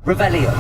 Revelio.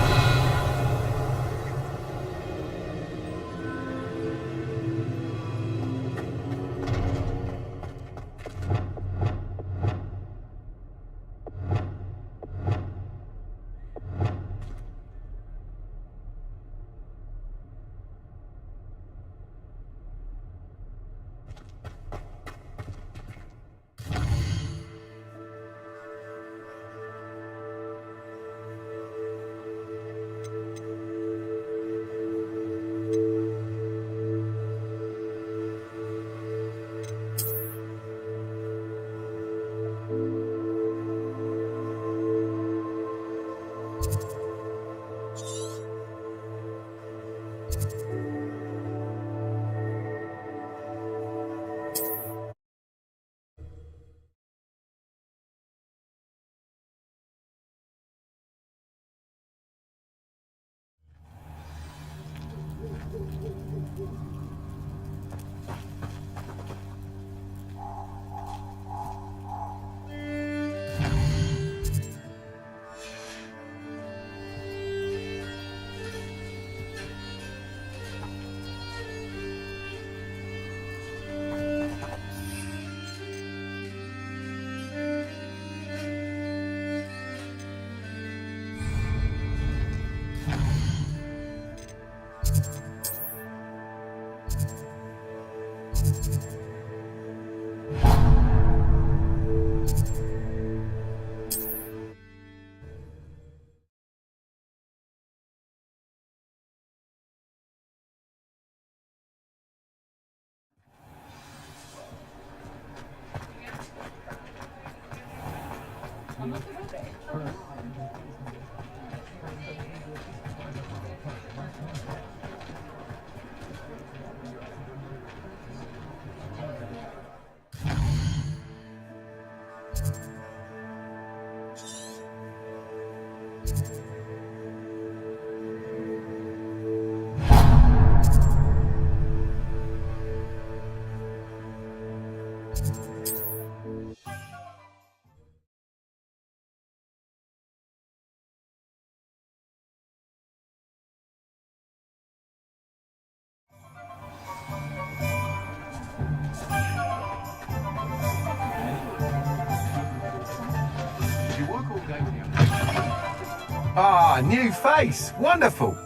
Ah, new face. Wonderful.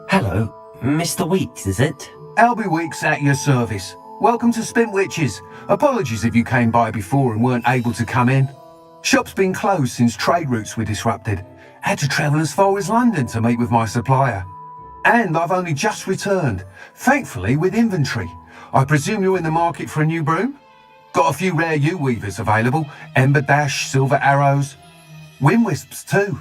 Hello, Mr. Weeks, is it? Albie Weeks at your service. Welcome to Spint Witches. Apologies if you came by before and weren't able to come in. Shop's been closed since trade routes were disrupted. Had to travel as far as London to meet with my supplier. And I've only just returned, thankfully with inventory. I presume you're in the market for a new broom? Got a few rare U-weavers available. Ember Dash, Silver Arrows. Wind Wisps too.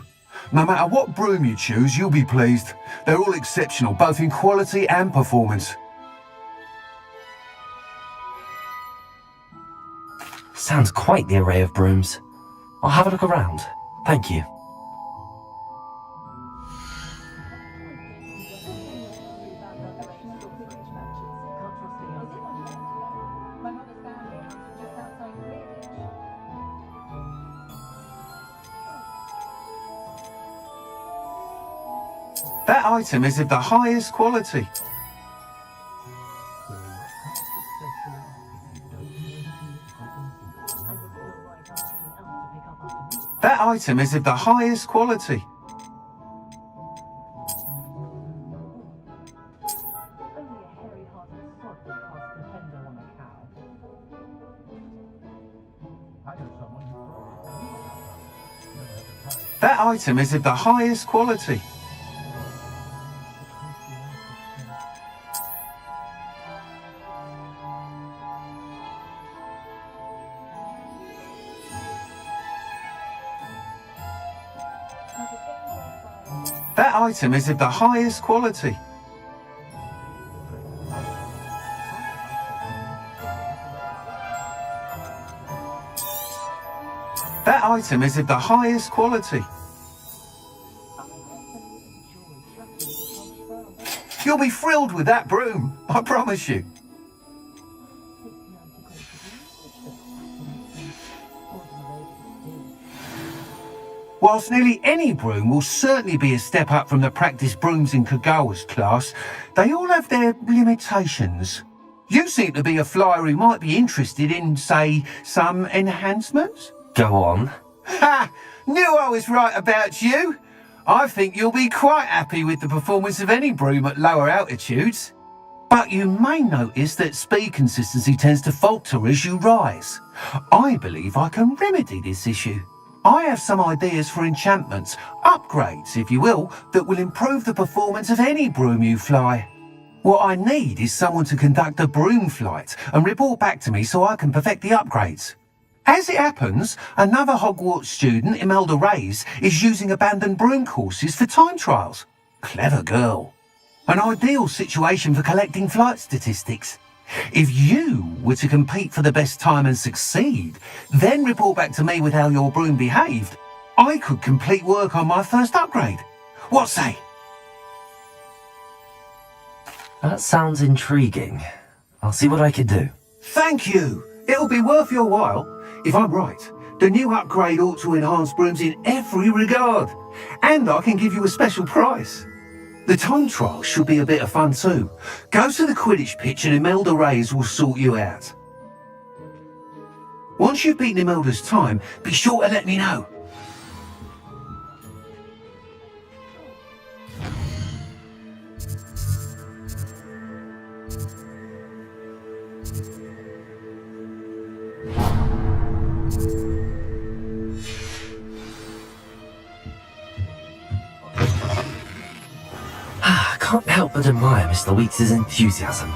No matter what broom you choose, you'll be pleased. They're all exceptional, both in quality and performance. Sounds quite the array of brooms. I'll have a look around. Thank you. That item is of the highest quality. That item is of the highest quality. That item is of the highest quality. That item is of the highest quality. That item is of the highest quality. You'll be thrilled with that broom, I promise you. Whilst nearly any broom will certainly be a step up from the practice brooms in Kagawa's class, they all have their limitations. You seem to be a flyer who might be interested in, say, some enhancements? Go on. Ha! Knew I was right about you. I think you'll be quite happy with the performance of any broom at lower altitudes. But you may notice that speed consistency tends to falter as you rise. I believe I can remedy this issue. I have some ideas for enchantments, upgrades if you will, that will improve the performance of any broom you fly. What I need is someone to conduct a broom flight and report back to me so I can perfect the upgrades. As it happens, another Hogwarts student, Imelda Reyes, is using abandoned broom courses for time trials. Clever girl. An ideal situation for collecting flight statistics. If you were to compete for the best time and succeed, then report back to me with how your broom behaved, I could complete work on my first upgrade. What say? That sounds intriguing. I'll see what I can do. Thank you. It'll be worth your while. If I'm right, the new upgrade ought to enhance brooms in every regard. And I can give you a special price. The time trial should be a bit of fun too. Go to the Quidditch pitch and Imelda Reyes will sort you out. Once you've beaten Imelda's time, be sure to let me know. Can't help but admire Mr. Weeks' enthusiasm.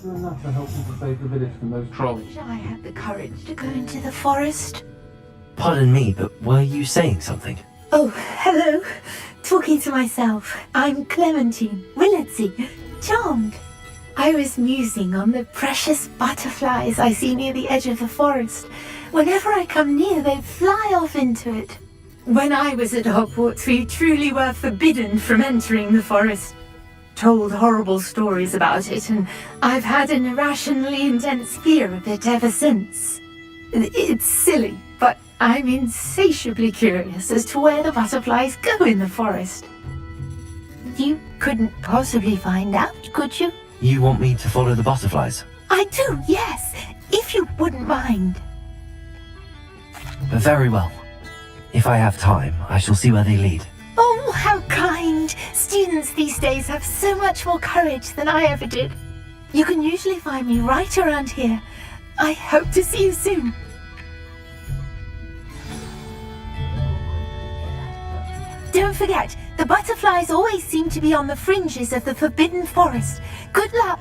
Enough to help you to save the village from those trolls. Wish I had the courage to go into the forest. Pardon me, but were you saying something? Oh, hello. Talking to myself. I'm Clementine Willetsy. Charmed. I was musing on the precious butterflies I see near the edge of the forest. Whenever I come near, they fly off into it. When I was at Hogwarts, we truly were forbidden from entering the forest. Told horrible stories about it, and I've had an irrationally intense fear of it ever since. It's silly, but I'm insatiably curious as to where the butterflies go in the forest. You couldn't possibly find out, could you? You want me to follow the butterflies? I do, yes, if you wouldn't mind. Very well. If I have time, I shall see where they lead. Oh, how kind! Students these days have so much more courage than I ever did. You can usually find me right around here. I hope to see you soon. Don't forget, the butterflies always seem to be on the fringes of the Forbidden Forest. Good luck!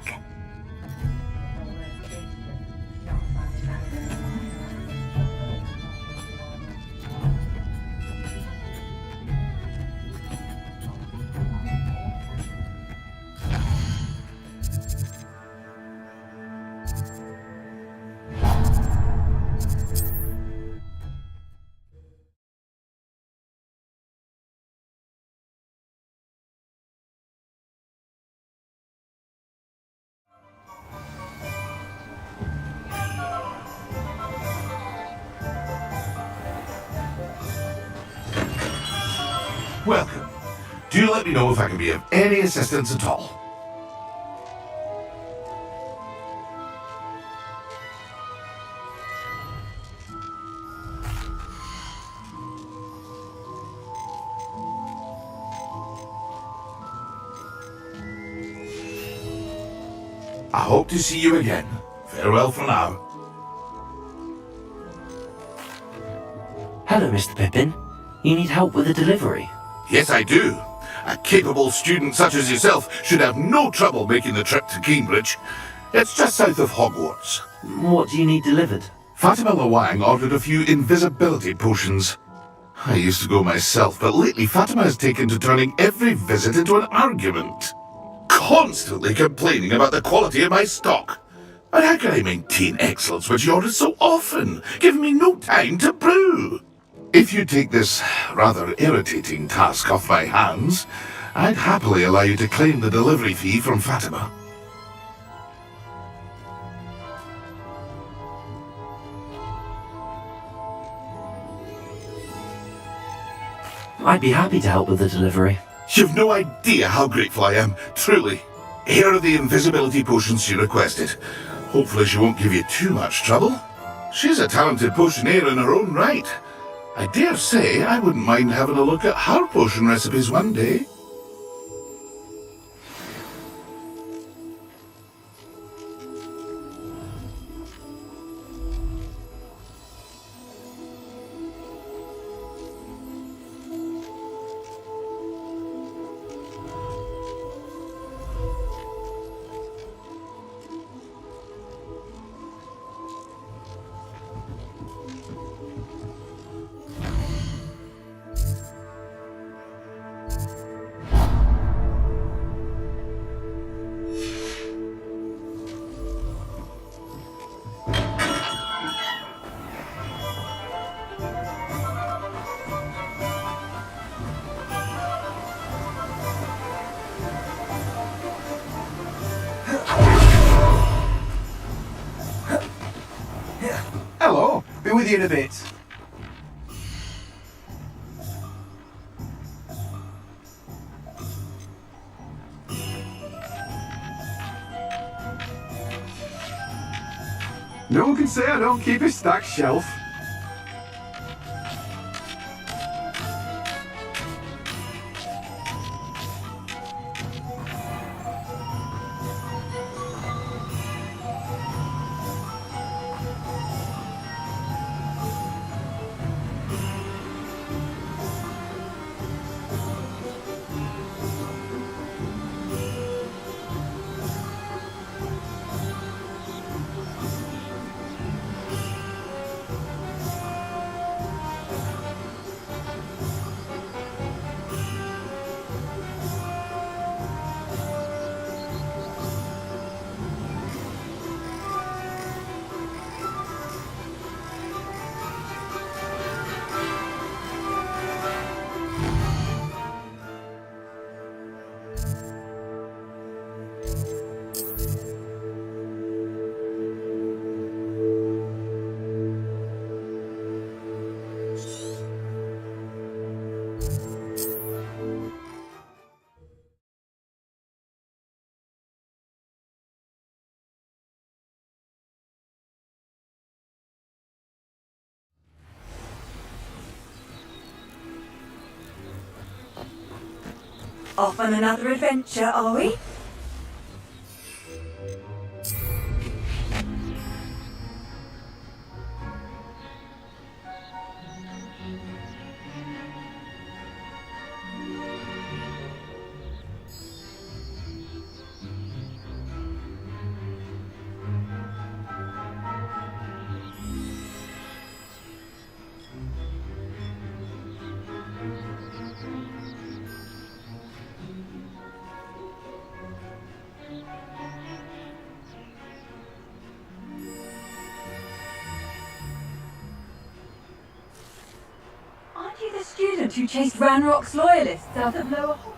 Welcome. Do let me know if I can be of any assistance at all. I hope to see you again. Farewell for now. Hello, Mr. Pippin. You need help with a delivery? Yes, I do. A capable student such as yourself should have no trouble making the trip to Cambridge. It's just south of Hogwarts. What do you need delivered? Fatima Lawang ordered a few invisibility potions. I used to go myself, but lately Fatima has taken to turning every visit into an argument. Constantly complaining about the quality of my stock. But how can I maintain excellence when she orders so often, giving me no time to brew? If you take this rather irritating task off my hands, I'd happily allow you to claim the delivery fee from Fatima. I'd be happy to help with the delivery. You've no idea how grateful I am, truly. Here are the invisibility potions she requested. Hopefully she won't give you too much trouble. She's a talented potioneer in her own right. I dare say I wouldn't mind having a look at her potion recipes one day. Hello, be with you in a bit. No one can say I don't keep a stacked shelf. Off on another adventure, are we? Aren't you the student who chased Ranrock's loyalists out of Lower Hogsmeade?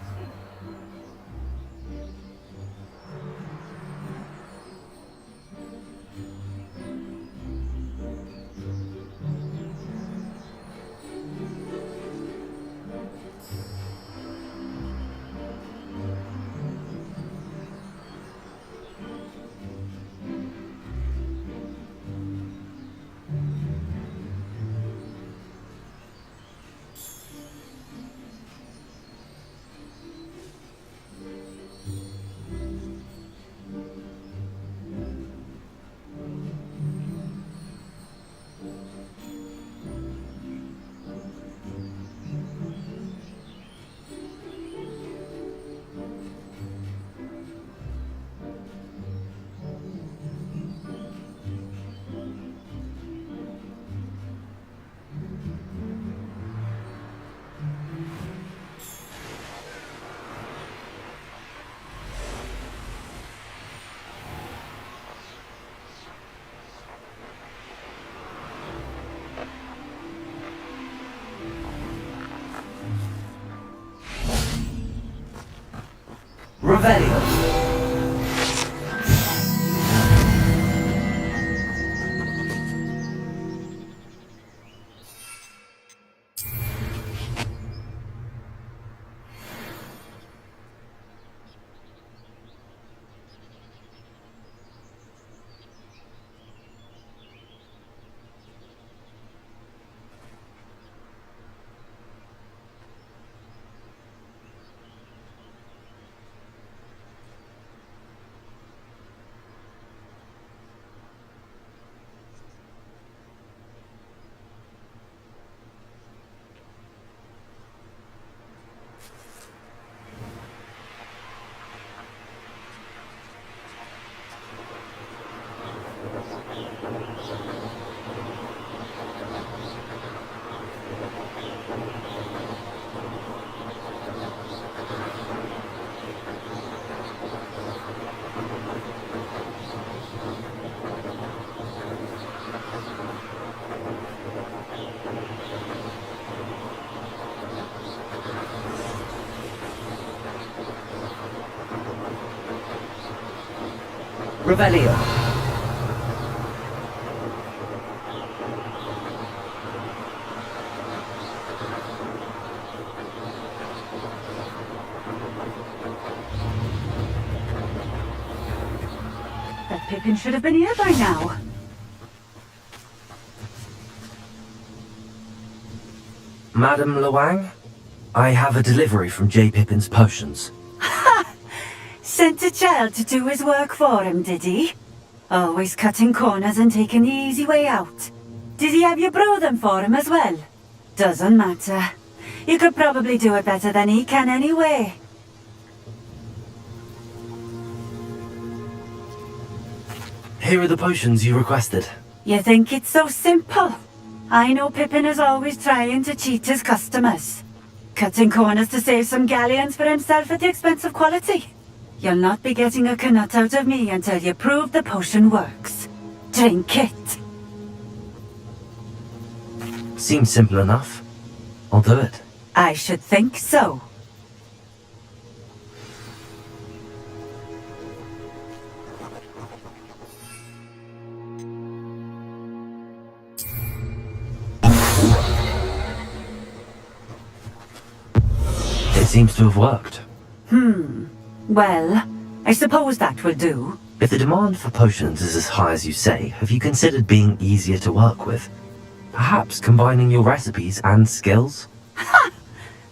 Revelio. Revelio. That Pippin should have been here by now. Madam Luang, I have a delivery from J. Pippin's potions. Sent a child to do his work for him, did he? Always cutting corners and taking the easy way out. Did he have you brew them for him as well? Doesn't matter. You could probably do it better than he can anyway. Here are the potions you requested. You think it's so simple? I know Pippin is always trying to cheat his customers. Cutting corners to save some galleons for himself at the expense of quality. You'll not be getting a knut out of me until you prove the potion works. Drink it. Seems simple enough. I'll do it. I should think so. It seems to have worked. Well, I suppose that will do. If the demand for potions is as high as you say, have you considered being easier to work with? Perhaps combining your recipes and skills?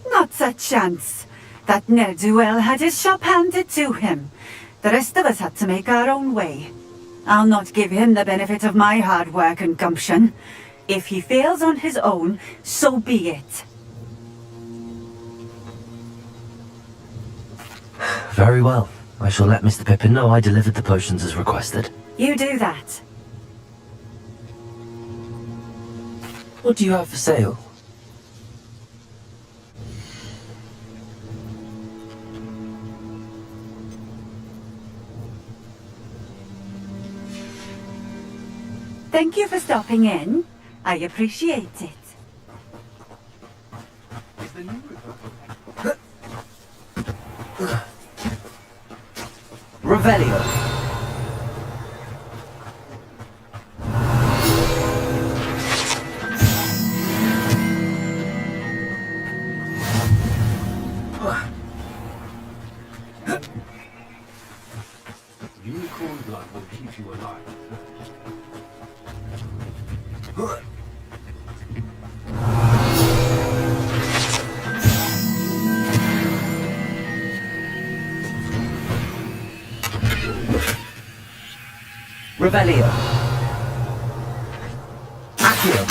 Not a chance. That ne'er-do-well had his shop handed to him. The rest of us had to make our own way. I'll not give him the benefit of my hard work and gumption. If he fails on his own, so be it. Very well. I shall let Mr. Pippin know I delivered the potions as requested. You do that. What do you have for sale? Thank you for stopping in. I appreciate it. Revelio. Unicorn blood will keep you alive. Revelio. Accio.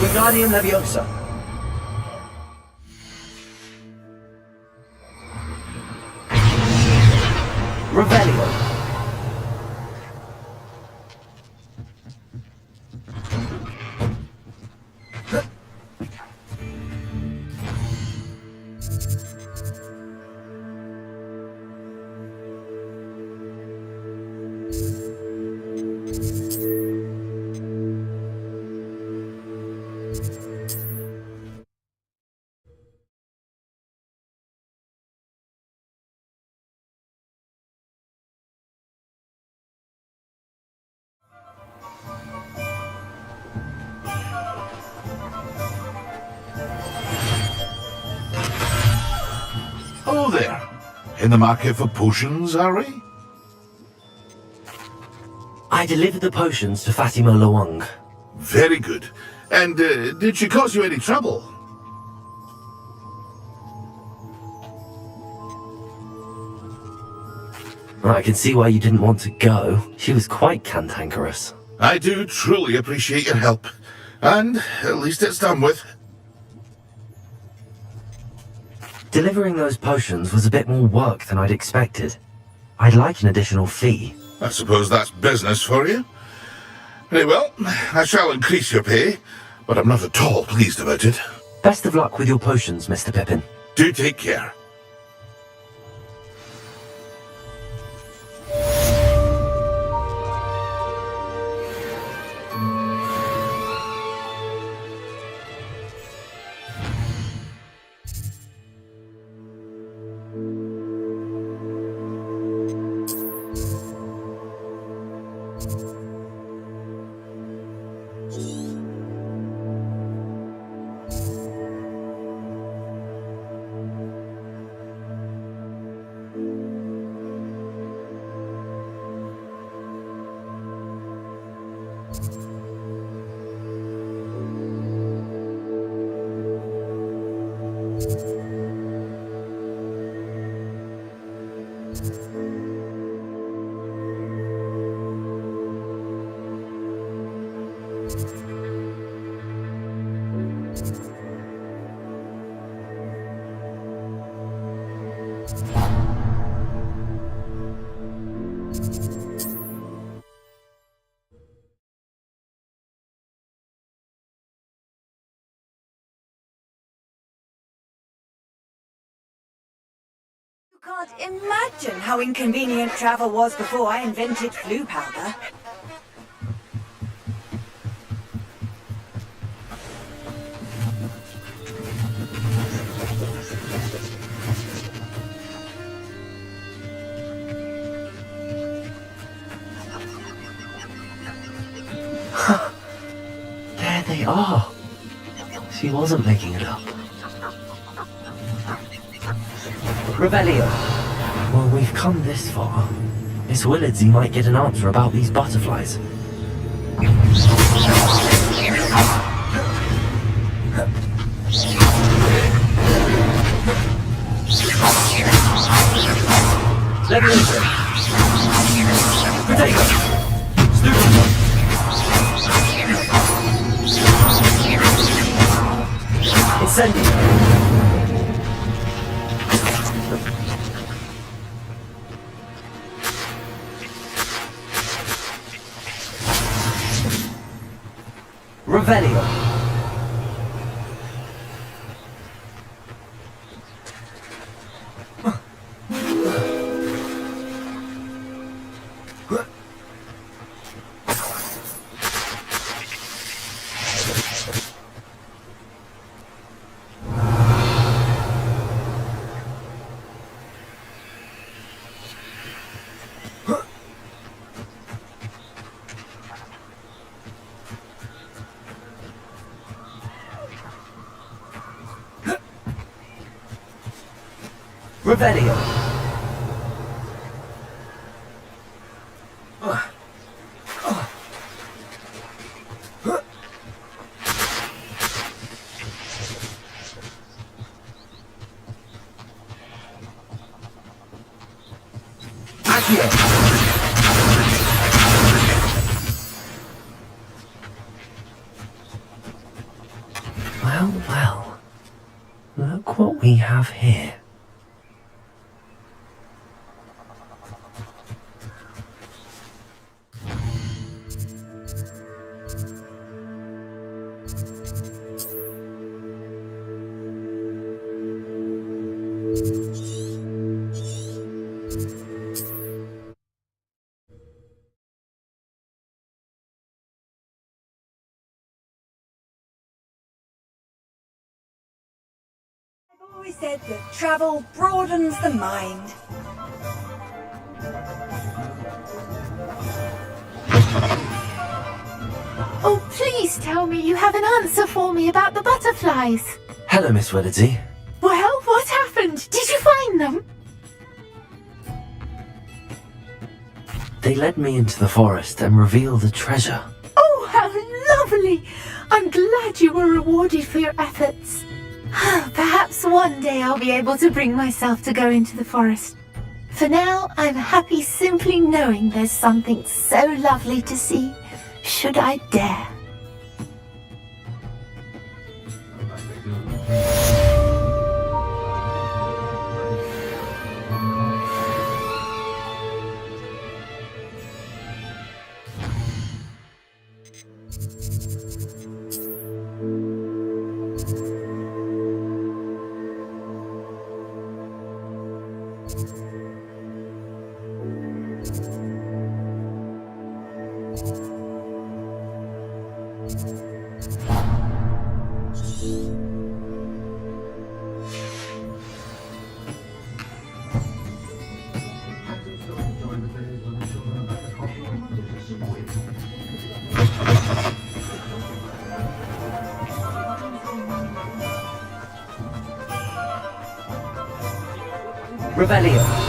Wingardium Leviosa. Revelio. Hello there. In the market for potions, are we? I delivered the potions to Fatima Luang. Very good. And did she cause you any trouble? I can see why you didn't want to go. She was quite cantankerous. I do truly appreciate your help. And at least it's done with. Delivering those potions was a bit more work than I'd expected. I'd like an additional fee. I suppose that's business for you. Very well, I shall increase your pay, but I'm not at all pleased about it. Best of luck with your potions, Mr. Pippin. Do take care. You can't imagine how inconvenient travel was before I invented flu powder. There they are. She wasn't making it up. Revelio. Well, we've come this far. Miss Willardsy might get an answer about these butterflies. Leviation. Potato. Stupid. Incendio. Revelio. Revelio. Accio. Well, well. Look what we have here. I've always said that travel broadens the mind. Oh, please tell me you have an answer for me about the butterflies. Hello, Miss Willardsy. Well, what happened? Did you find them? They led me into the forest and revealed a treasure. Oh, how lovely! I'm glad you were rewarded for your efforts. Perhaps one day I'll be able to bring myself to go into the forest. For now, I'm happy simply knowing there's something so lovely to see, should I dare. Revelio.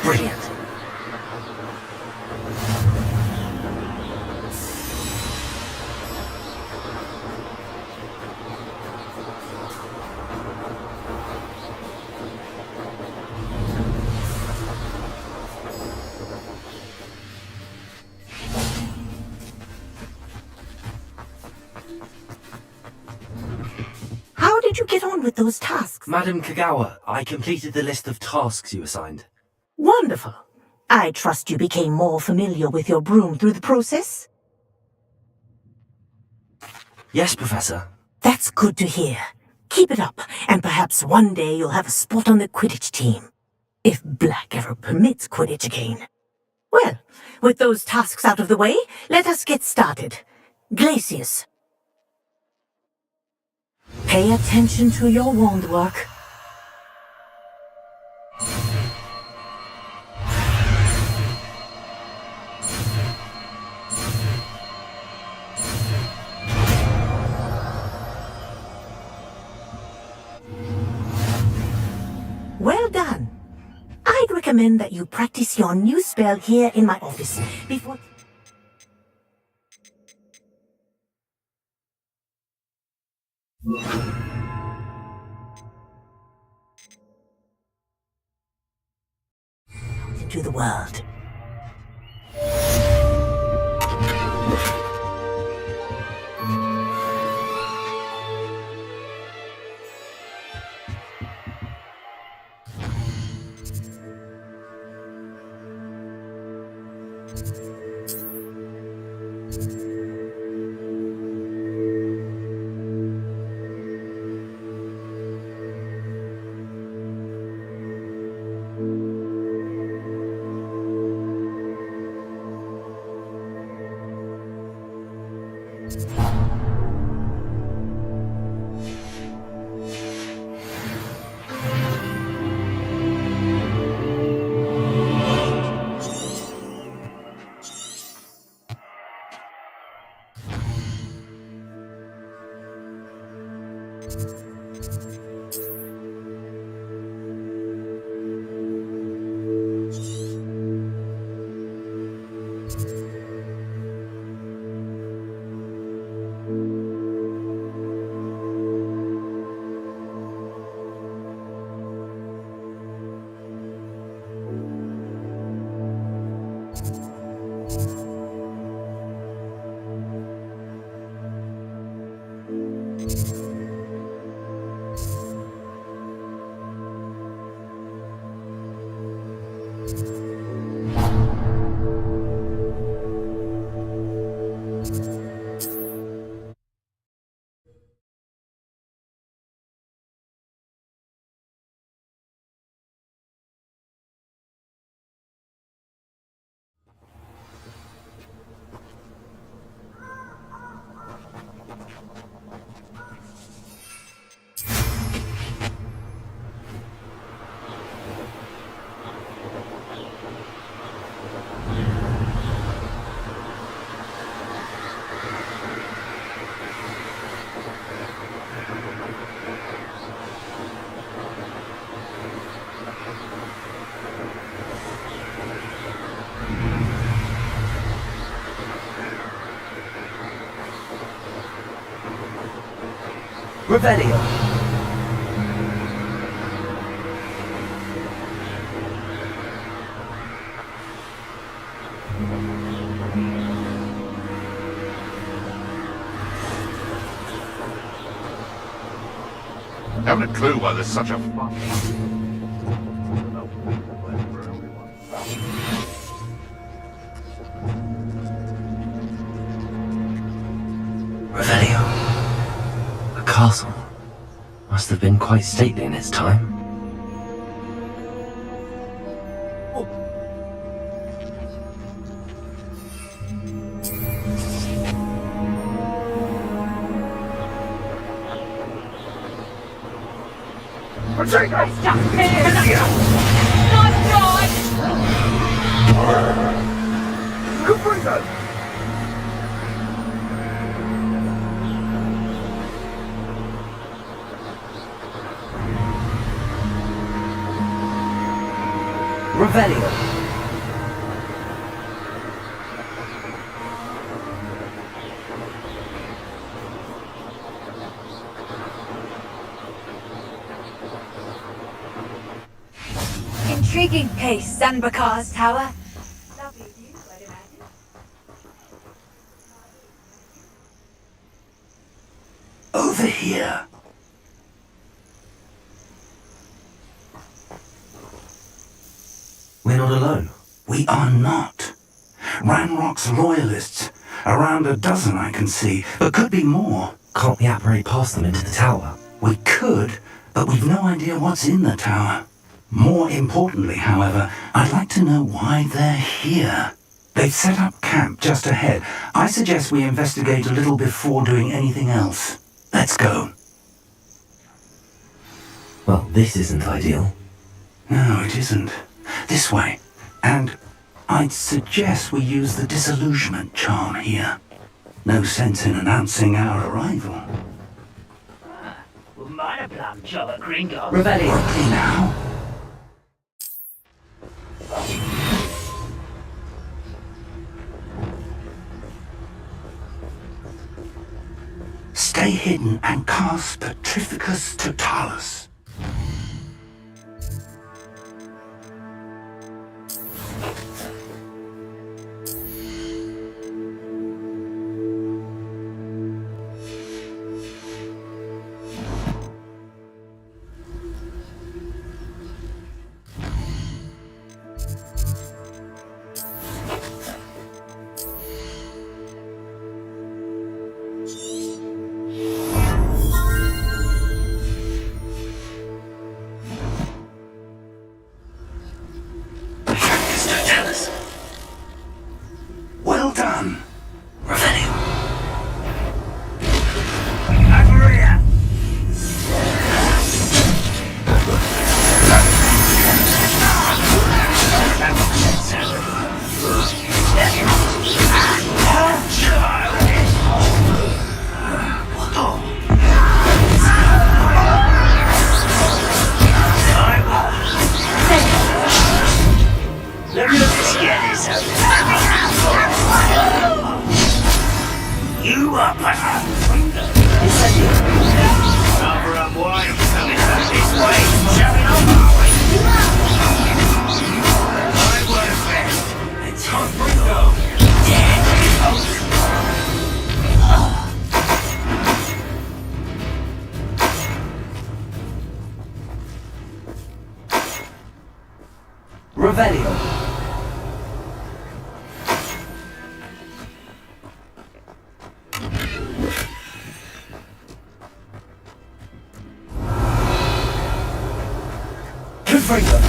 Brilliant. How did you get on with those tasks? Madam Kagawa, I completed the list of tasks you assigned. Wonderful. I trust you became more familiar with your broom through the process? Yes, Professor. That's good to hear. Keep it up, and perhaps one day you'll have a spot on the Quidditch team. If Black ever permits Quidditch again. Well, with those tasks out of the way, let us get started. Glacius. Pay attention to your wand work. Well done. I'd recommend that you practice your new spell here in my office before... into the world. Revelio. Haven't a clue why there's such a fuss. Revelio. A castle. Must have been quite stately in its time. Revelio. Intriguing case, Zanbakar's tower. Lovely view, I'd imagine. Over here. We're not alone. We are not. Ranrock's loyalists. Around a dozen I can see, but could be more. Can't we apparate past them into the tower? We could, but we've no idea what's in the tower. More importantly, however, I'd like to know why they're here. They've set up camp just ahead. I suggest we investigate a little before doing anything else. Let's go. Well, this isn't ideal. No, it isn't. This way. And I'd suggest we use the disillusionment charm here. No sense in announcing our arrival. Rebellion. Quickly now. Stay hidden and cast Petrificus Totalis. Well done. Revelio. Revelio. Confringo.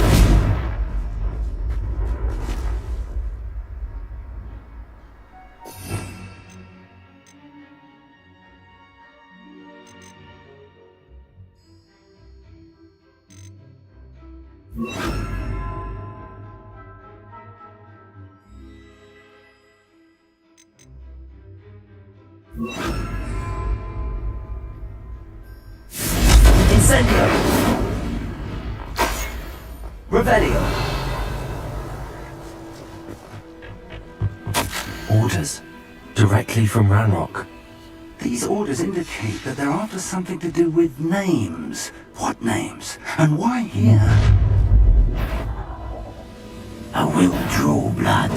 Incendio. Revelio. Orders. Directly from Ranrock. These orders indicate that they're after something to do with names. What names? And why here? I will draw blood.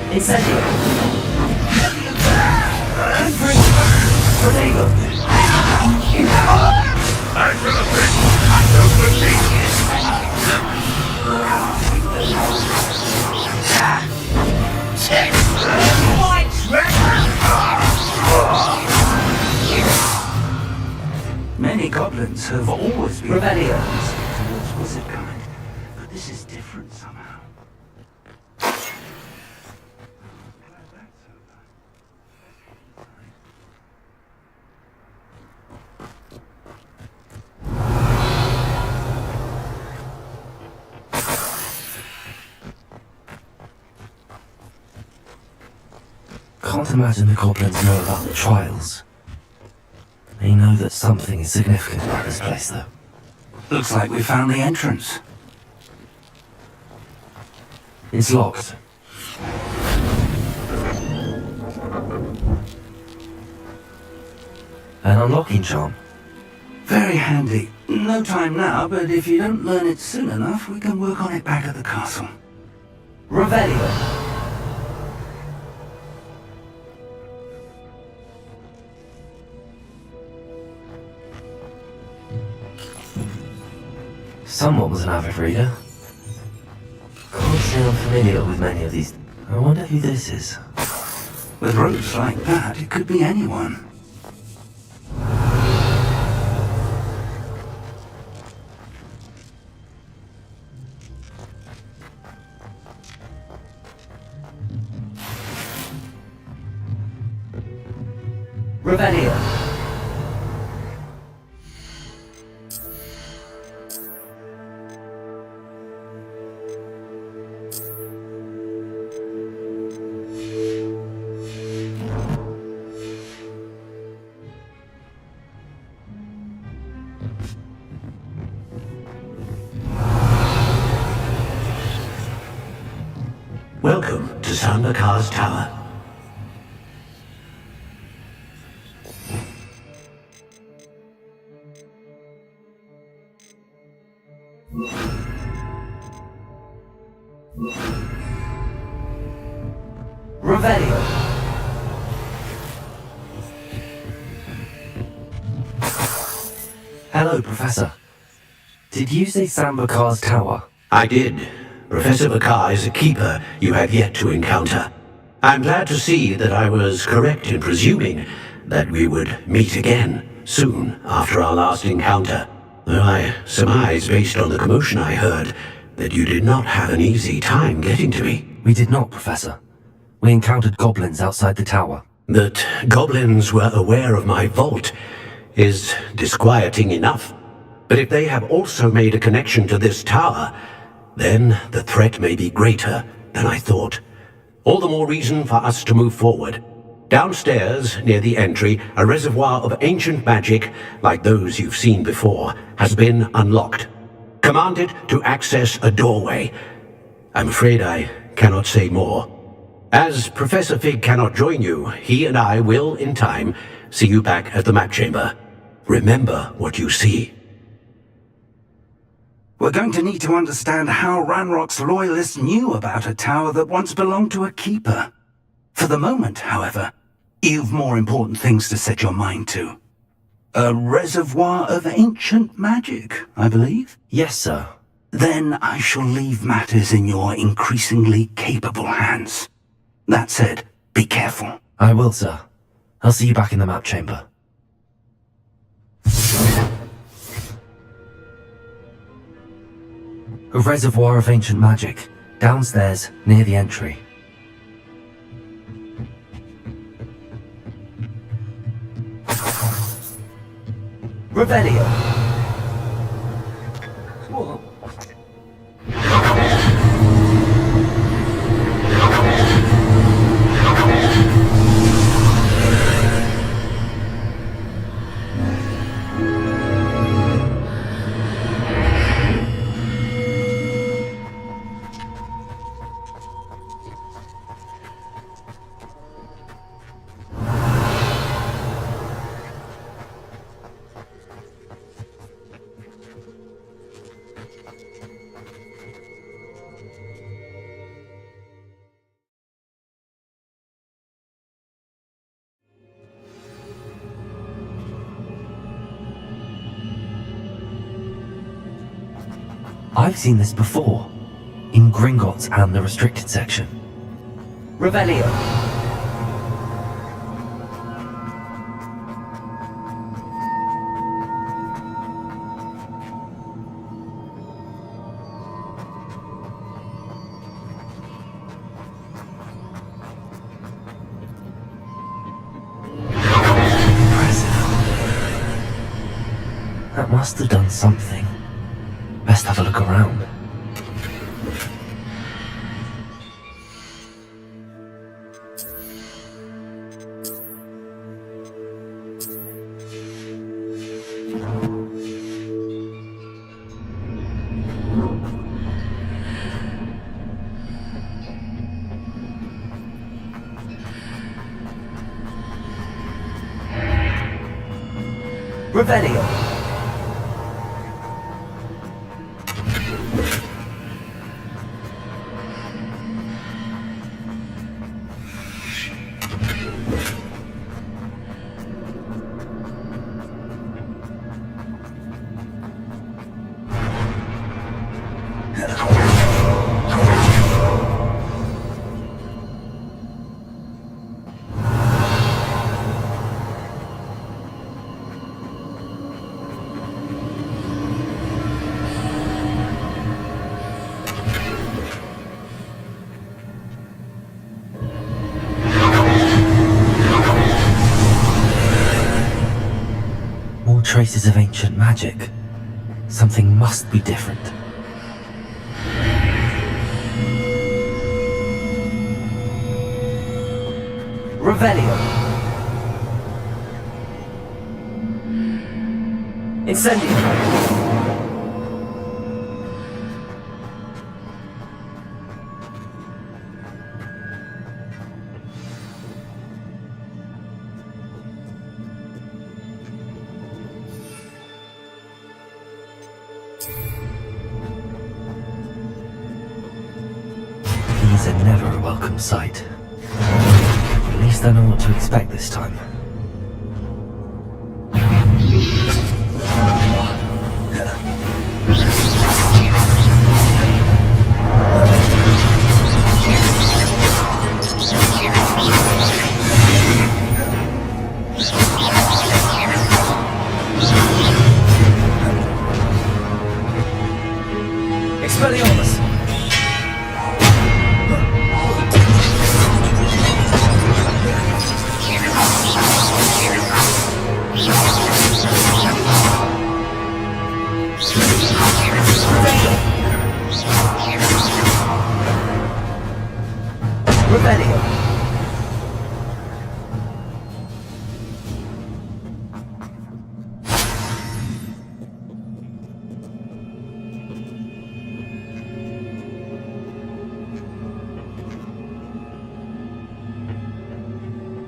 Incendio. Many goblins have always been Revelio. towards wizard kind, but this is different somehow. Can't imagine the goblins know about the trials. They know that something is significant about this place, though. Looks like we found the entrance. It's locked. An unlocking charm. Very handy. No time now, but if you don't learn it soon enough, we can work on it back at the castle. Revelio. Someone was an avid reader. Can't say I'm familiar with many of these. I wonder who this is. With robes like that, it could be anyone. Revelio. Welcome to Sambakar's Tower. Revelio. Hello, Professor. Did you say Sambakar's Tower? I did. Professor Bakar is a keeper you have yet to encounter. I'm glad to see that I was correct in presuming that we would meet again soon after our last encounter, though I surmise, based on the commotion I heard, that you did not have an easy time getting to me. We did not, Professor. We encountered goblins outside the tower. That goblins were aware of my vault is disquieting enough. But if they have also made a connection to this tower, then the threat may be greater than I thought. All the more reason for us to move forward. Downstairs, near the entry, a reservoir of ancient magic, like those you've seen before, has been unlocked. Commanded to access a doorway. I'm afraid I cannot say more. As Professor Fig cannot join you, he and I will, in time, see you back at the map chamber. Remember what you see. We're going to need to understand how Ranrock's loyalists knew about a tower that once belonged to a keeper. For the moment, however, you've more important things to set your mind to. A reservoir of ancient magic, I believe? Yes, sir. Then I shall leave matters in your increasingly capable hands. That said, be careful. I will, sir. I'll see you back in the map chamber. A reservoir of ancient magic, downstairs, near the entry. Revelio. I've seen this before, in Gringotts and the restricted section. Revelio. That must have done something. Best have a look around. Revelio. More traces of ancient magic. Something must be different. Revelio. Incendio. These are never a welcome sight. At least I know what to expect this time. Expelliarmus! Revelio.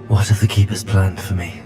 What have the Keepers planned for me?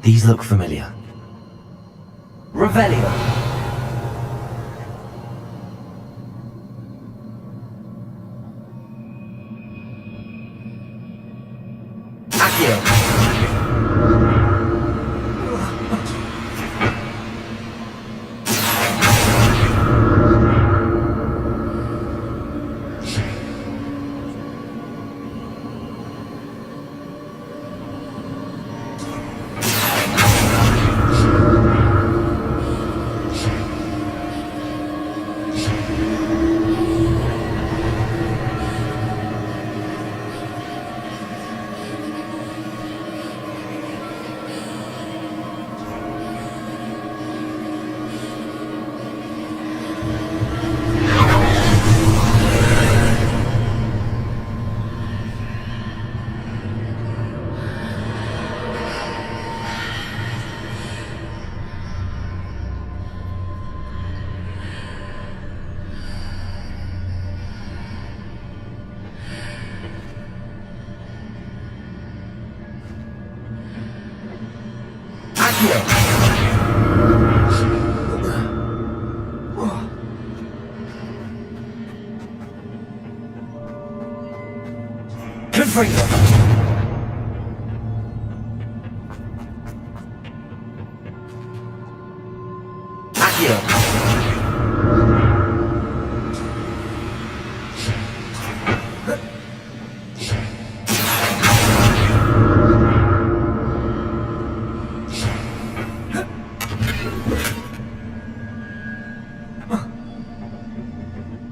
These look familiar. Revelio. Accio. Confringo.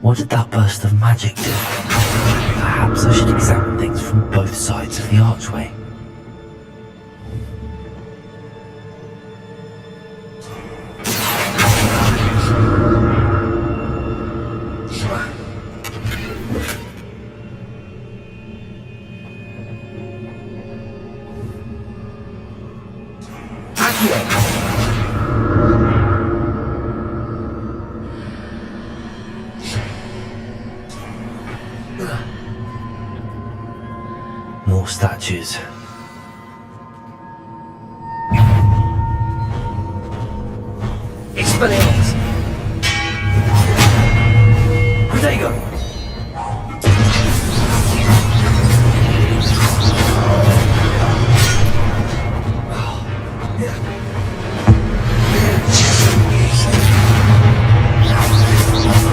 What did that burst of magic do? Perhaps I should examine things from both sides of the archway. More statues. Expelliarmus! Protego!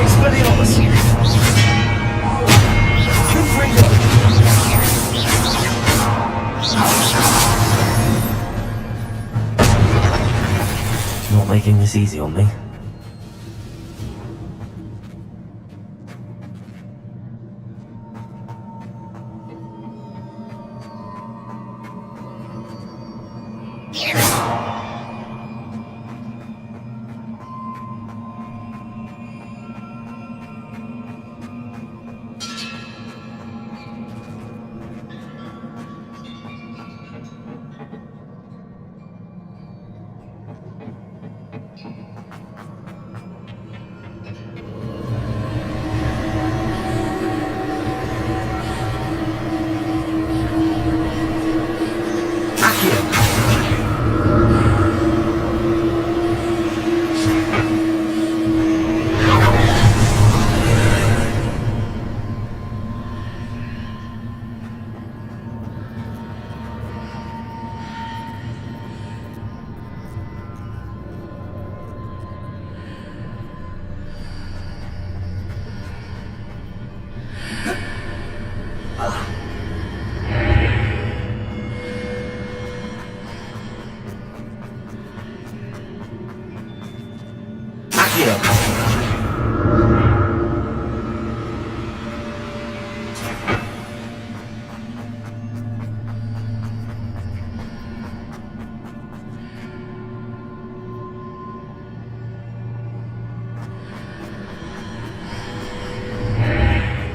Expelliarmus! Not making this easy on me.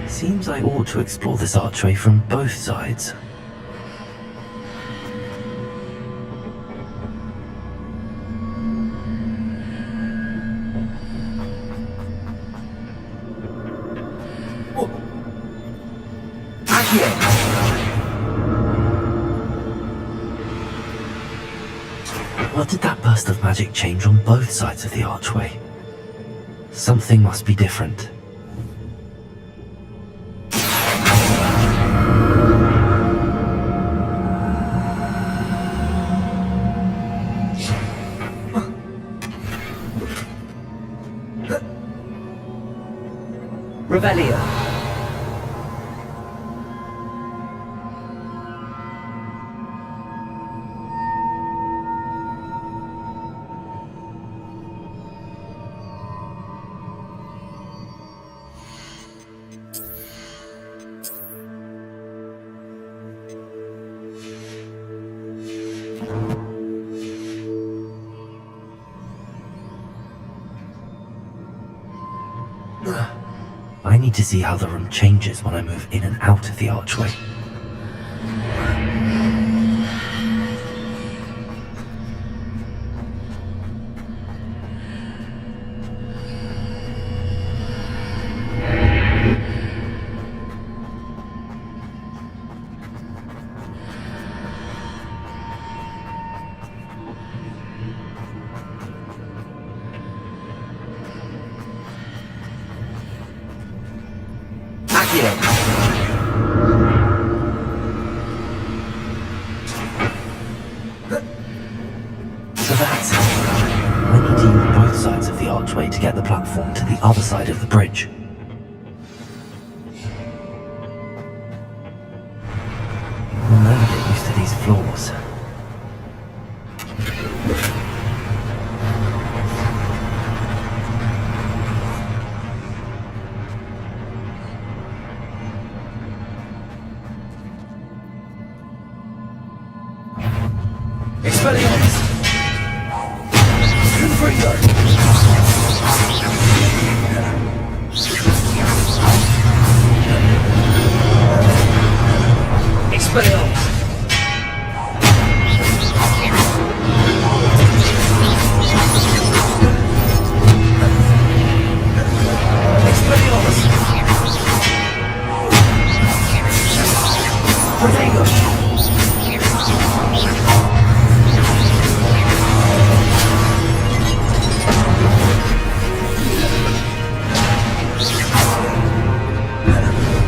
Seems I ought to explore this archway from both sides. What did that burst of magic change on both sides of the archway? Something must be different. Revelio. I need to see how the room changes when I move in and out of the archway. So that's it. I need to use both sides of the archway to get the platform to the other side of the bridge. We'll never get used to these floors. Expelliarmus! Confringo! Expelliarmus! Expelliarmus! Protego!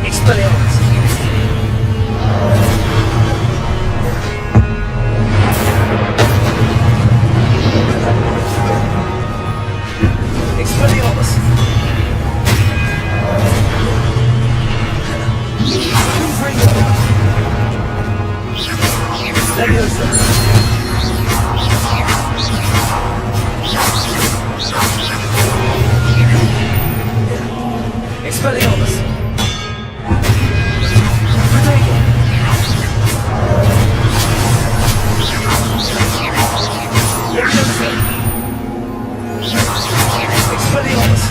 Expelliarmus! Expelliarmus! Confringo! Leviosa! Expelliarmus! Protego! Leviosa! Expelliarmus!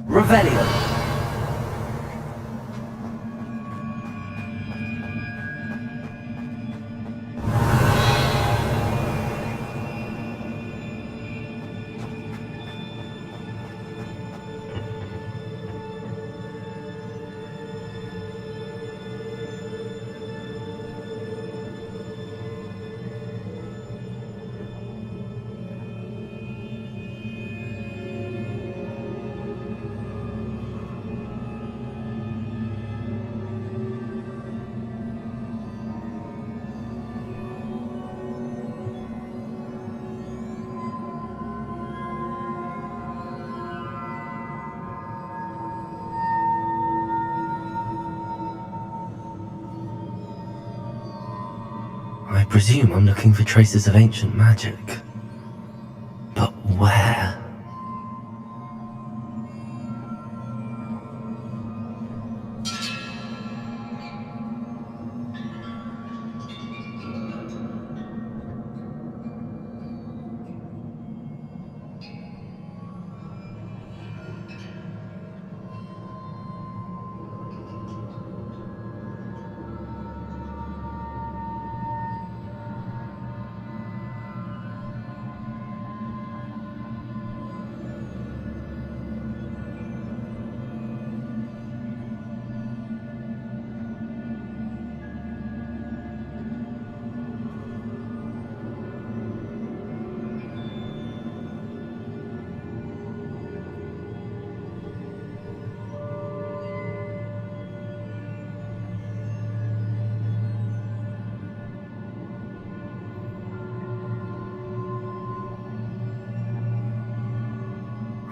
Revelio! I presume I'm looking for traces of ancient magic. But where?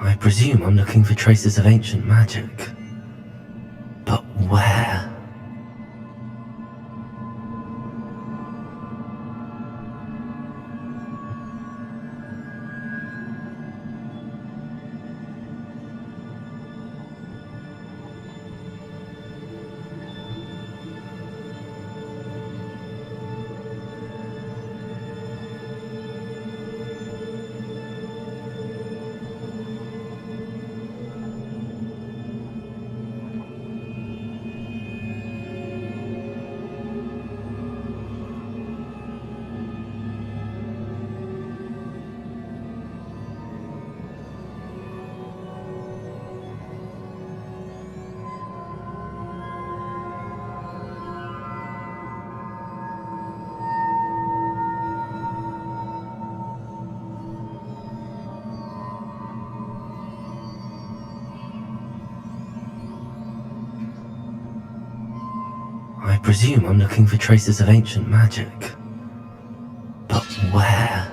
I presume I'm looking for traces of ancient magic. But where? I presume I'm looking for traces of ancient magic. But where?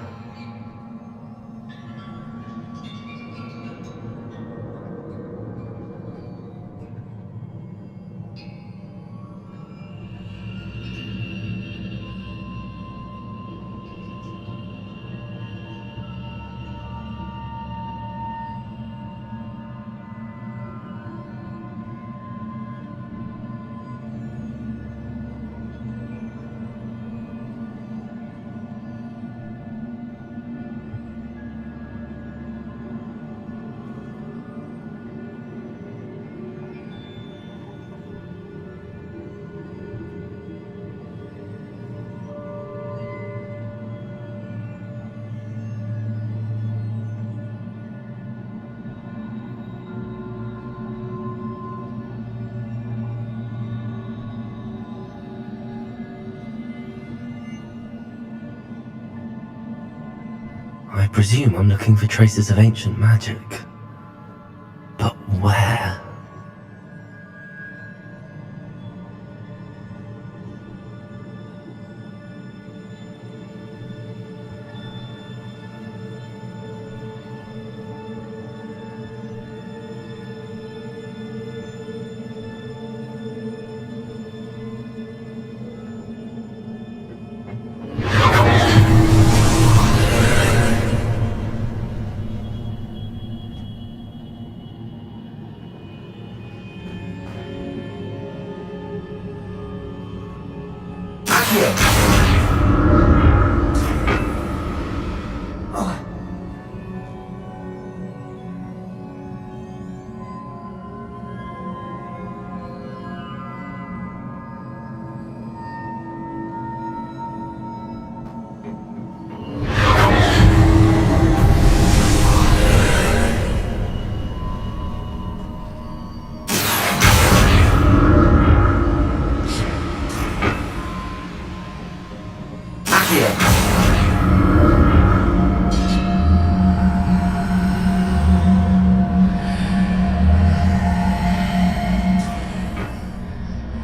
I presume I'm looking for traces of ancient magic. But where?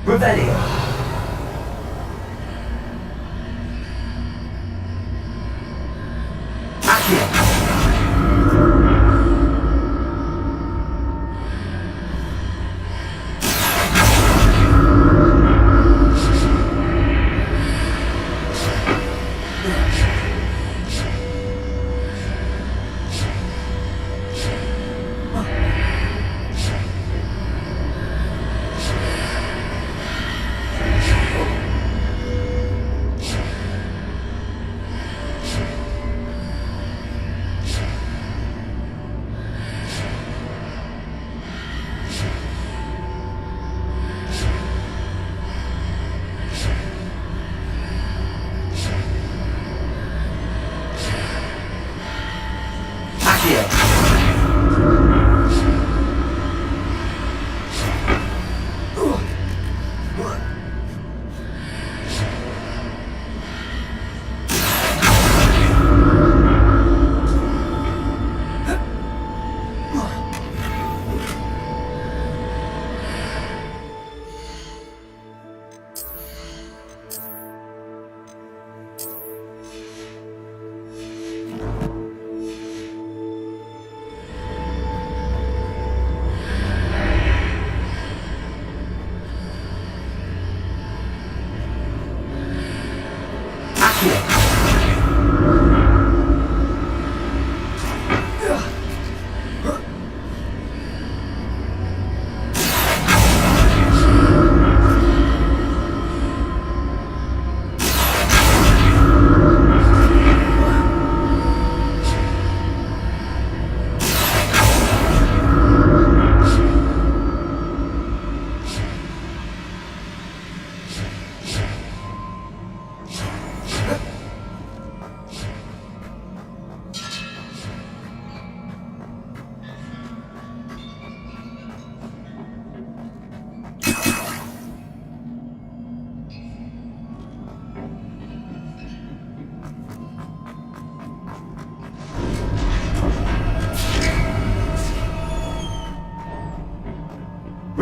Revelio.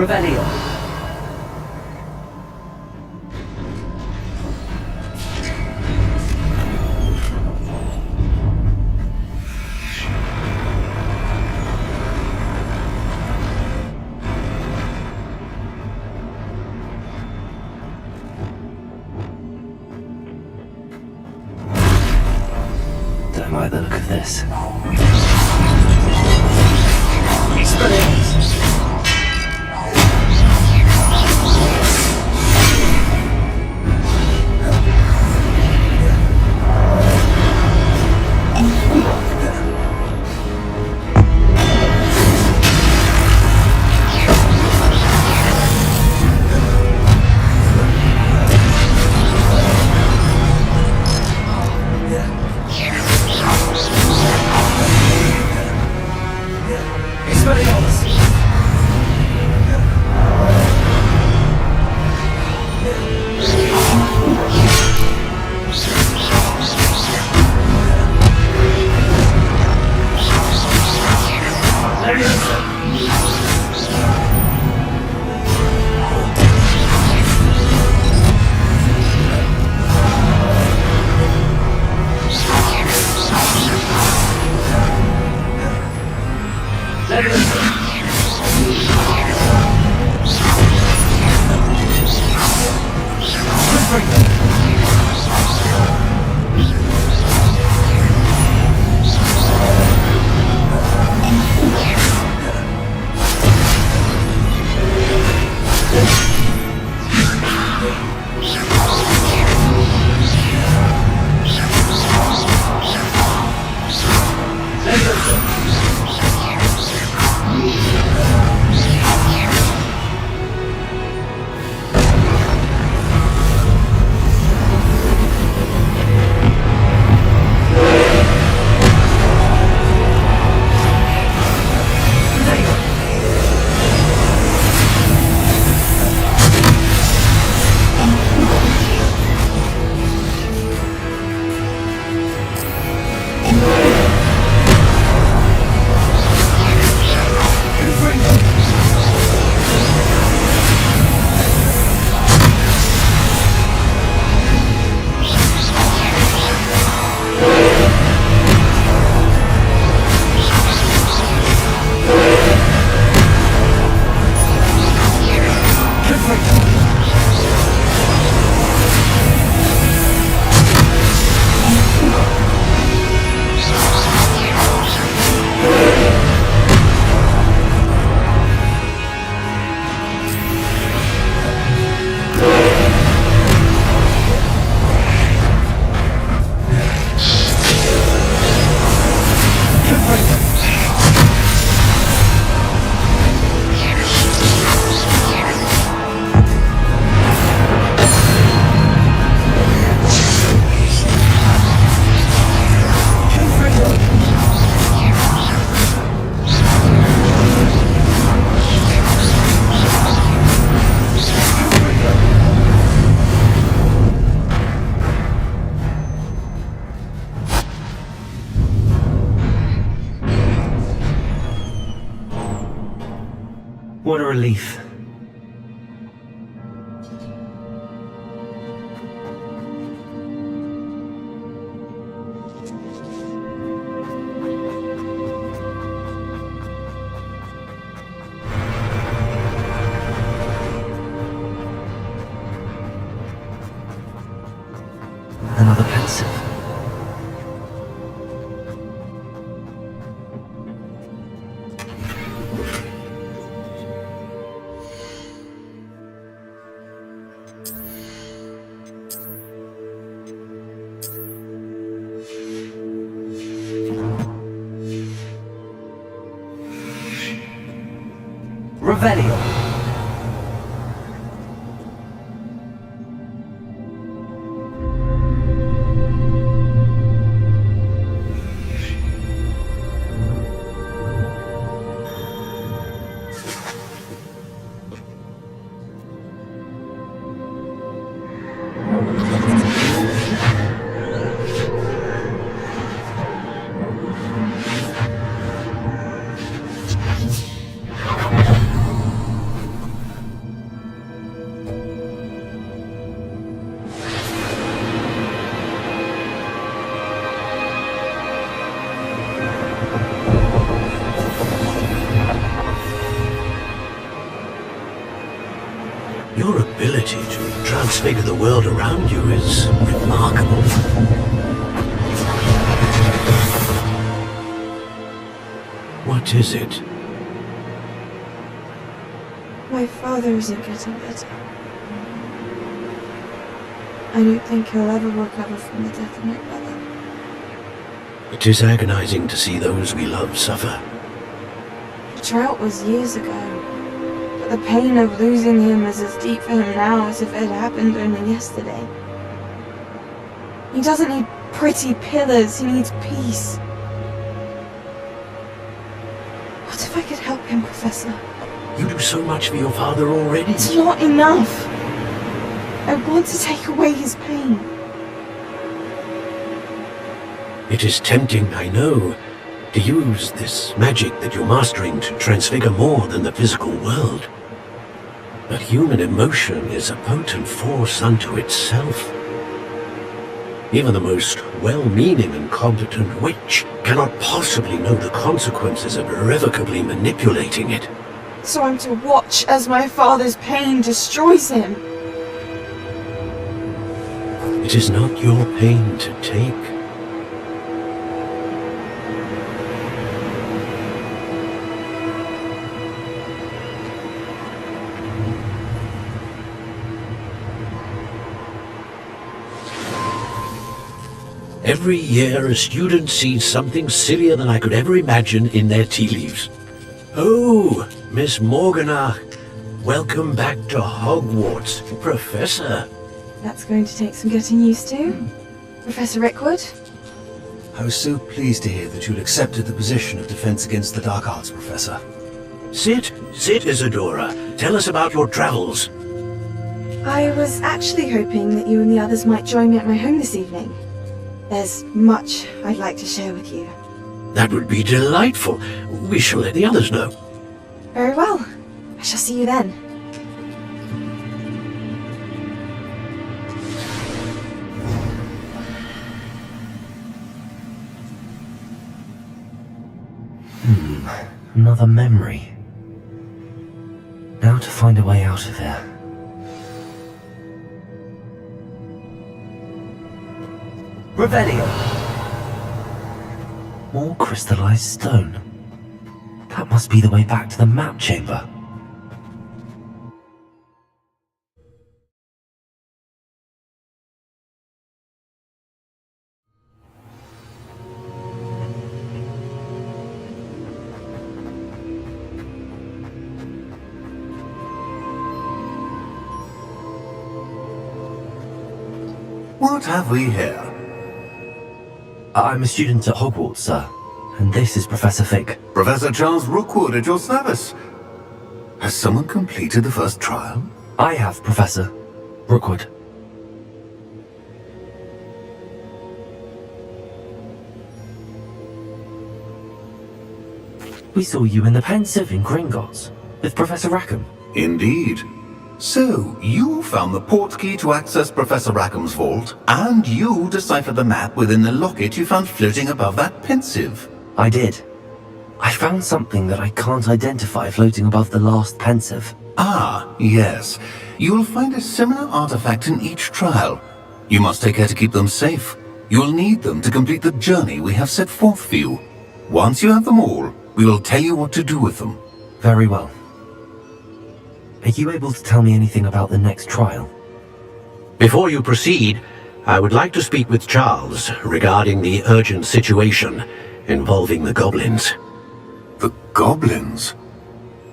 Revelio. this. What a relief. Another pensive. Revelio. Your ability to transfigure the world around you is remarkable. What is it? My father isn't getting better. I don't think he'll ever recover from the death of my brother. It is agonizing to see those we love suffer. The drought was years ago, but the pain of losing him is as deep for him now as if it had happened only yesterday. He doesn't need pretty pillars, he needs peace. What if I could help him, Professor? You do so much for your father already. It's not enough. I want to take away his pain. It is tempting, I know, to use this magic that you're mastering to transfigure more than the physical world. But human emotion is a potent force unto itself. Even the most well-meaning and competent witch cannot possibly know the consequences of irrevocably manipulating it. So I'm to watch as my father's pain destroys him. It is not your pain to take. Every year a student sees something sillier than I could ever imagine in their tea leaves. Oh, Miss Morganach, welcome back to Hogwarts, Professor. That's going to take some getting used to. Professor Rickwood? I was so pleased to hear that you'd accepted the position of Defense Against the Dark Arts, Professor. Sit, Isadora. Tell us about your travels. I was actually hoping that you and the others might join me at my home this evening. There's much I'd like to share with you. That would be delightful. We shall let the others know. Very well. I shall see you then. Another memory. Now to find a way out of here. Revelio! More crystallized stone. That must be the way back to the map chamber. What have we here? I'm a student at Hogwarts, sir, and this is Professor Fig. Professor Charles Rookwood at your service. Has someone completed the first trial? I have, Professor Rookwood. We saw you in the Pensive in Gringotts, with Professor Rackham. Indeed. So, you found the portkey to access Professor Rackham's vault, and you deciphered the map within the locket you found floating above that Pensive. I did. I found something that I can't identify floating above the last Pensive. Ah, yes. You will find a similar artifact in each trial. You must take care to keep them safe. You will need them to complete the journey we have set forth for you. Once you have them all, we will tell you what to do with them. Very well. Are you able to tell me anything about the next trial? Before you proceed, I would like to speak with Charles regarding the urgent situation involving the goblins. The goblins?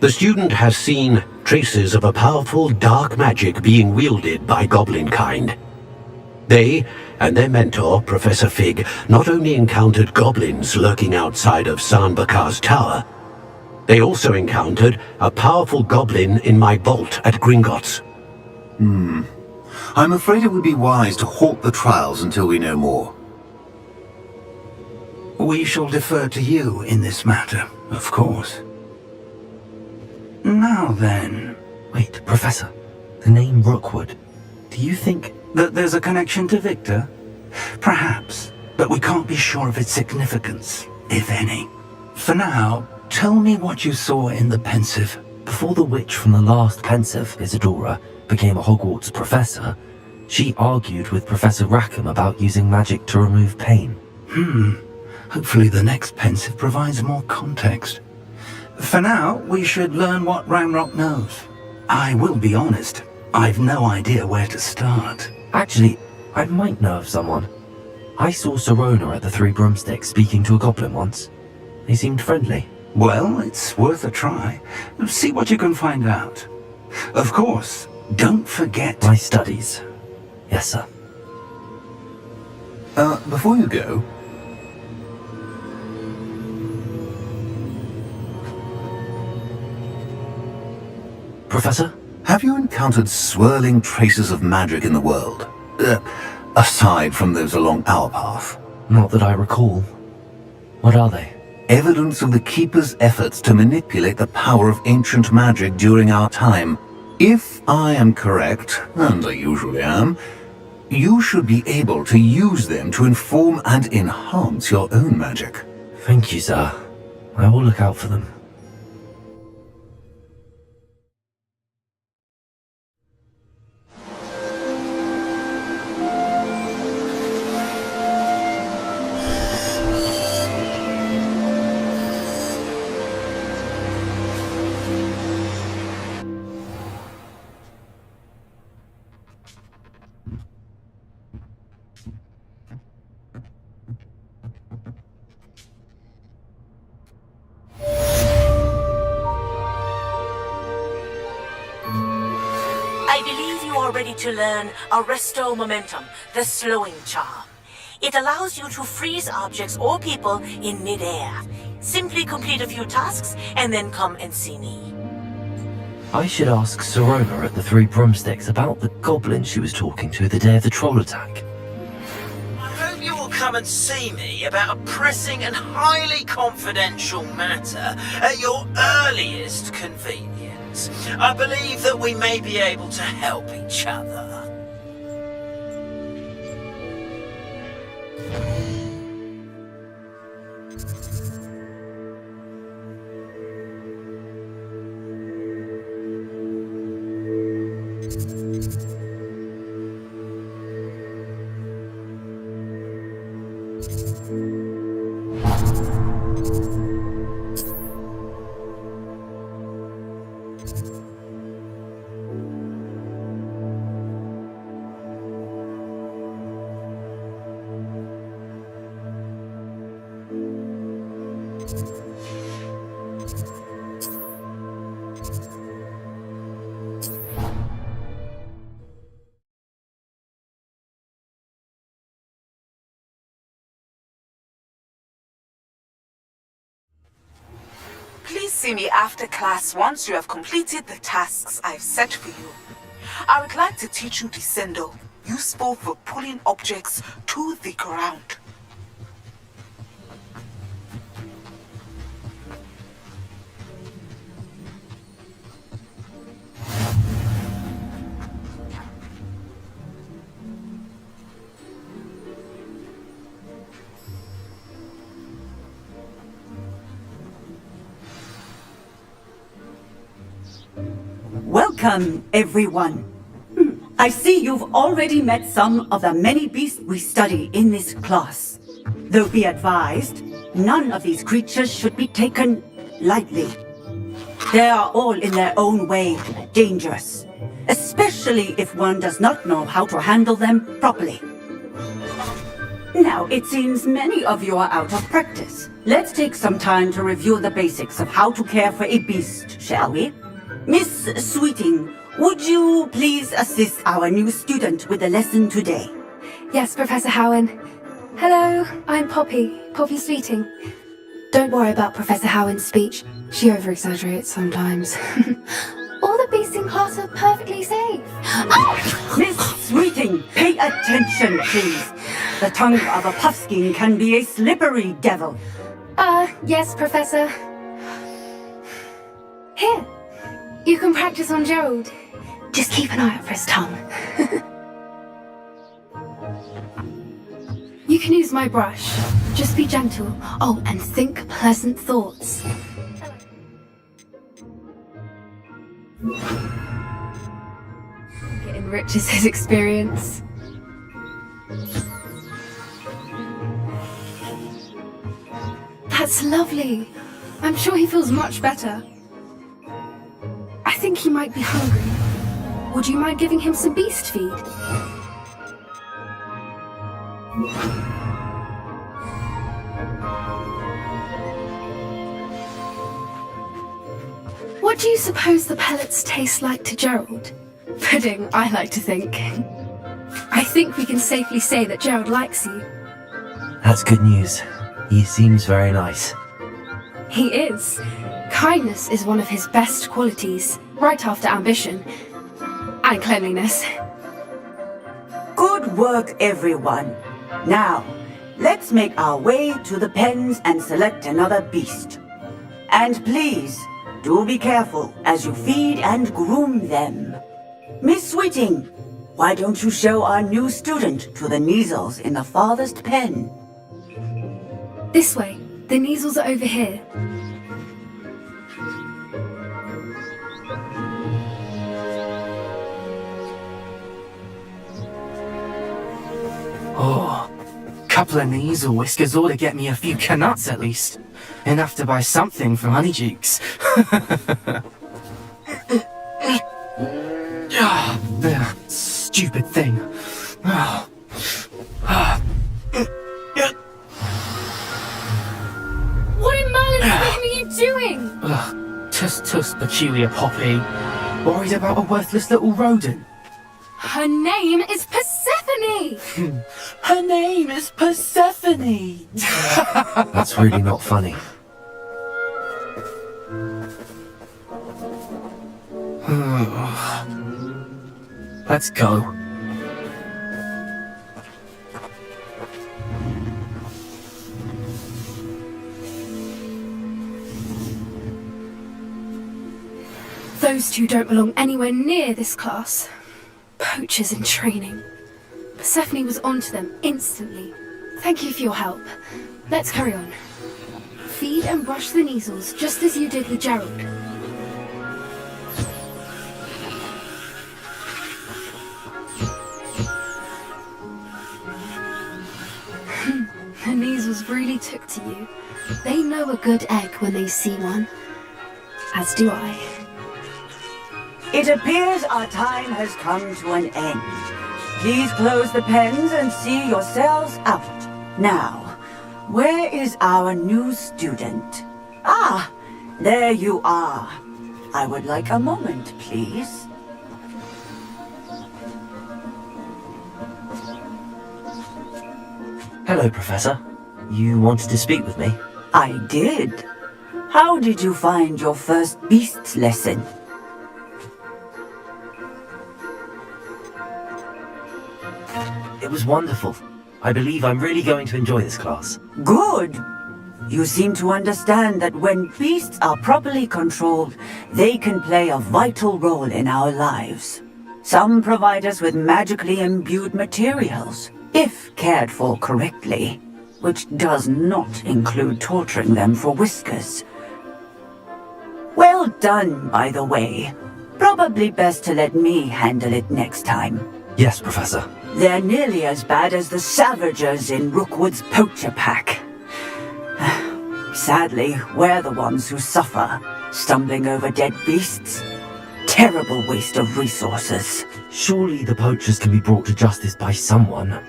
The student has seen traces of a powerful dark magic being wielded by goblin kind. They and their mentor, Professor Fig, not only encountered goblins lurking outside of Sanbakar's tower, they also encountered a powerful goblin in my vault at Gringotts. I'm afraid it would be wise to halt the trials until we know more. We shall defer to you in this matter, of course. Now then... Wait, Professor. The name Rookwood. Do you think... that there's a connection to Victor? Perhaps, but we can't be sure of its significance, if any. For now, tell me what you saw in the Pensive. Before the witch from the last Pensive, Isadora, became a Hogwarts professor, she argued with Professor Rackham about using magic to remove pain. Hopefully the next Pensive provides more context. For now, we should learn what Ranrock knows. I will be honest, I've no idea where to start. Actually, I might know of someone. I saw Sirona at the Three Broomsticks speaking to a goblin once. They seemed friendly. Well, it's worth a try. See what you can find out. Of course, don't forget... My studies. Yes, sir. Before you go, Professor? have you encountered swirling traces of magic in the world? Aside from those along our path. Not that I recall. What are they? Evidence of the Keeper's efforts to manipulate the power of ancient magic during our time. If I am correct, and I usually am, you should be able to use them to inform and enhance your own magic. Thank you, sir. I will look out for them. I believe you are ready to learn Arresto Momentum, the slowing charm. It allows you to freeze objects or people in midair. Simply complete a few tasks and then come and see me. I should ask Sirona at the Three Broomsticks about the goblin she was talking to the day of the troll attack. I hope you will come and see me about a pressing and highly confidential matter at your earliest convenience. I believe that we may be able to help each other. Please see me after class once you have completed the tasks I've set for you. I would like to teach you Descendo, useful for pulling objects to the ground. Welcome, everyone. I see you've already met some of the many beasts we study in this class. Though be advised, none of these creatures should be taken lightly. They are all in their own way dangerous, especially if one does not know how to handle them properly. Now, it seems many of you are out of practice. Let's take some time to review the basics of how to care for a beast, shall we? Miss Sweeting, would you please assist our new student with the lesson today? Yes, Professor Howen. Hello, I'm Poppy Sweeting. Don't worry about Professor Howen's speech. She over-exaggerates sometimes. All the beasts in class are perfectly safe. Miss Sweeting, pay attention, please. The tongue of a puffskein can be a slippery devil. Yes, Professor. Here, you can practice on Gerald. Just keep an eye out for his tongue. You can use my brush. Just be gentle. Oh, and think pleasant thoughts. It enriches his experience. That's lovely. I'm sure he feels much better. I think he might be hungry. Would you mind giving him some beast feed? What do you suppose the pellets taste like to Gerald? Pudding, I like to think. I think we can safely say that Gerald likes you. That's good news. He seems very nice. He is. Kindness is one of his best qualities, right after ambition. And cleanliness. Good work, everyone. Now, let's make our way to the pens and select another beast. And please, do be careful as you feed and groom them. Miss Whitting, why don't you show our new student to the Neasels in the farthest pen? This way. The Neasels are over here. Oh, couple of Neasel whiskers ought to get me a few canuts at least. Enough to buy something from Honeydukes. Stupid thing. What in Merlin's name are you doing? Tuss, peculiar Poppy. Worried about a worthless little rodent. Her name is Persephone! Her name is Persephone! That's really not funny. Let's go. Those two don't belong anywhere near this class. Poachers in training. Persephone was onto them instantly. Thank you for your help. Let's carry on. Feed and brush the Neasels just as you did with Gerald. The Neasels really took to you. They know a good egg when they see one. As do I. It appears our time has come to an end. Please close the pens and see yourselves out. Now, where is our new student? Ah, there you are. I would like a moment, please. Hello, Professor. You wanted to speak with me? I did. How did you find your first beasts lesson? It was wonderful. I believe I'm really going to enjoy this class. Good. You seem to understand that when beasts are properly controlled, they can play a vital role in our lives. Some provide us with magically imbued materials, if cared for correctly, which does not include torturing them for whiskers. Well done, by the way. Probably best to let me handle it next time. Yes, Professor. They're nearly as bad as the Savagers in Rookwood's poacher pack. Sadly, we're the ones who suffer, stumbling over dead beasts. Terrible waste of resources. Surely the poachers can be brought to justice by someone.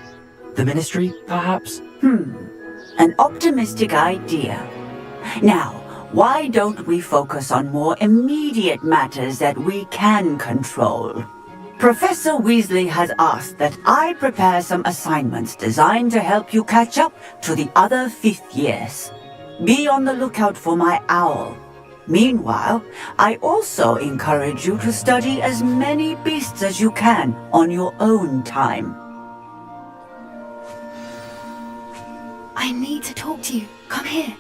The Ministry, perhaps? An optimistic idea. Now, why don't we focus on more immediate matters that we can control? Professor Weasley has asked that I prepare some assignments designed to help you catch up to the other 5th years. Be on the lookout for my owl. Meanwhile, I also encourage you to study as many beasts as you can on your own time. I need to talk to you. Come here.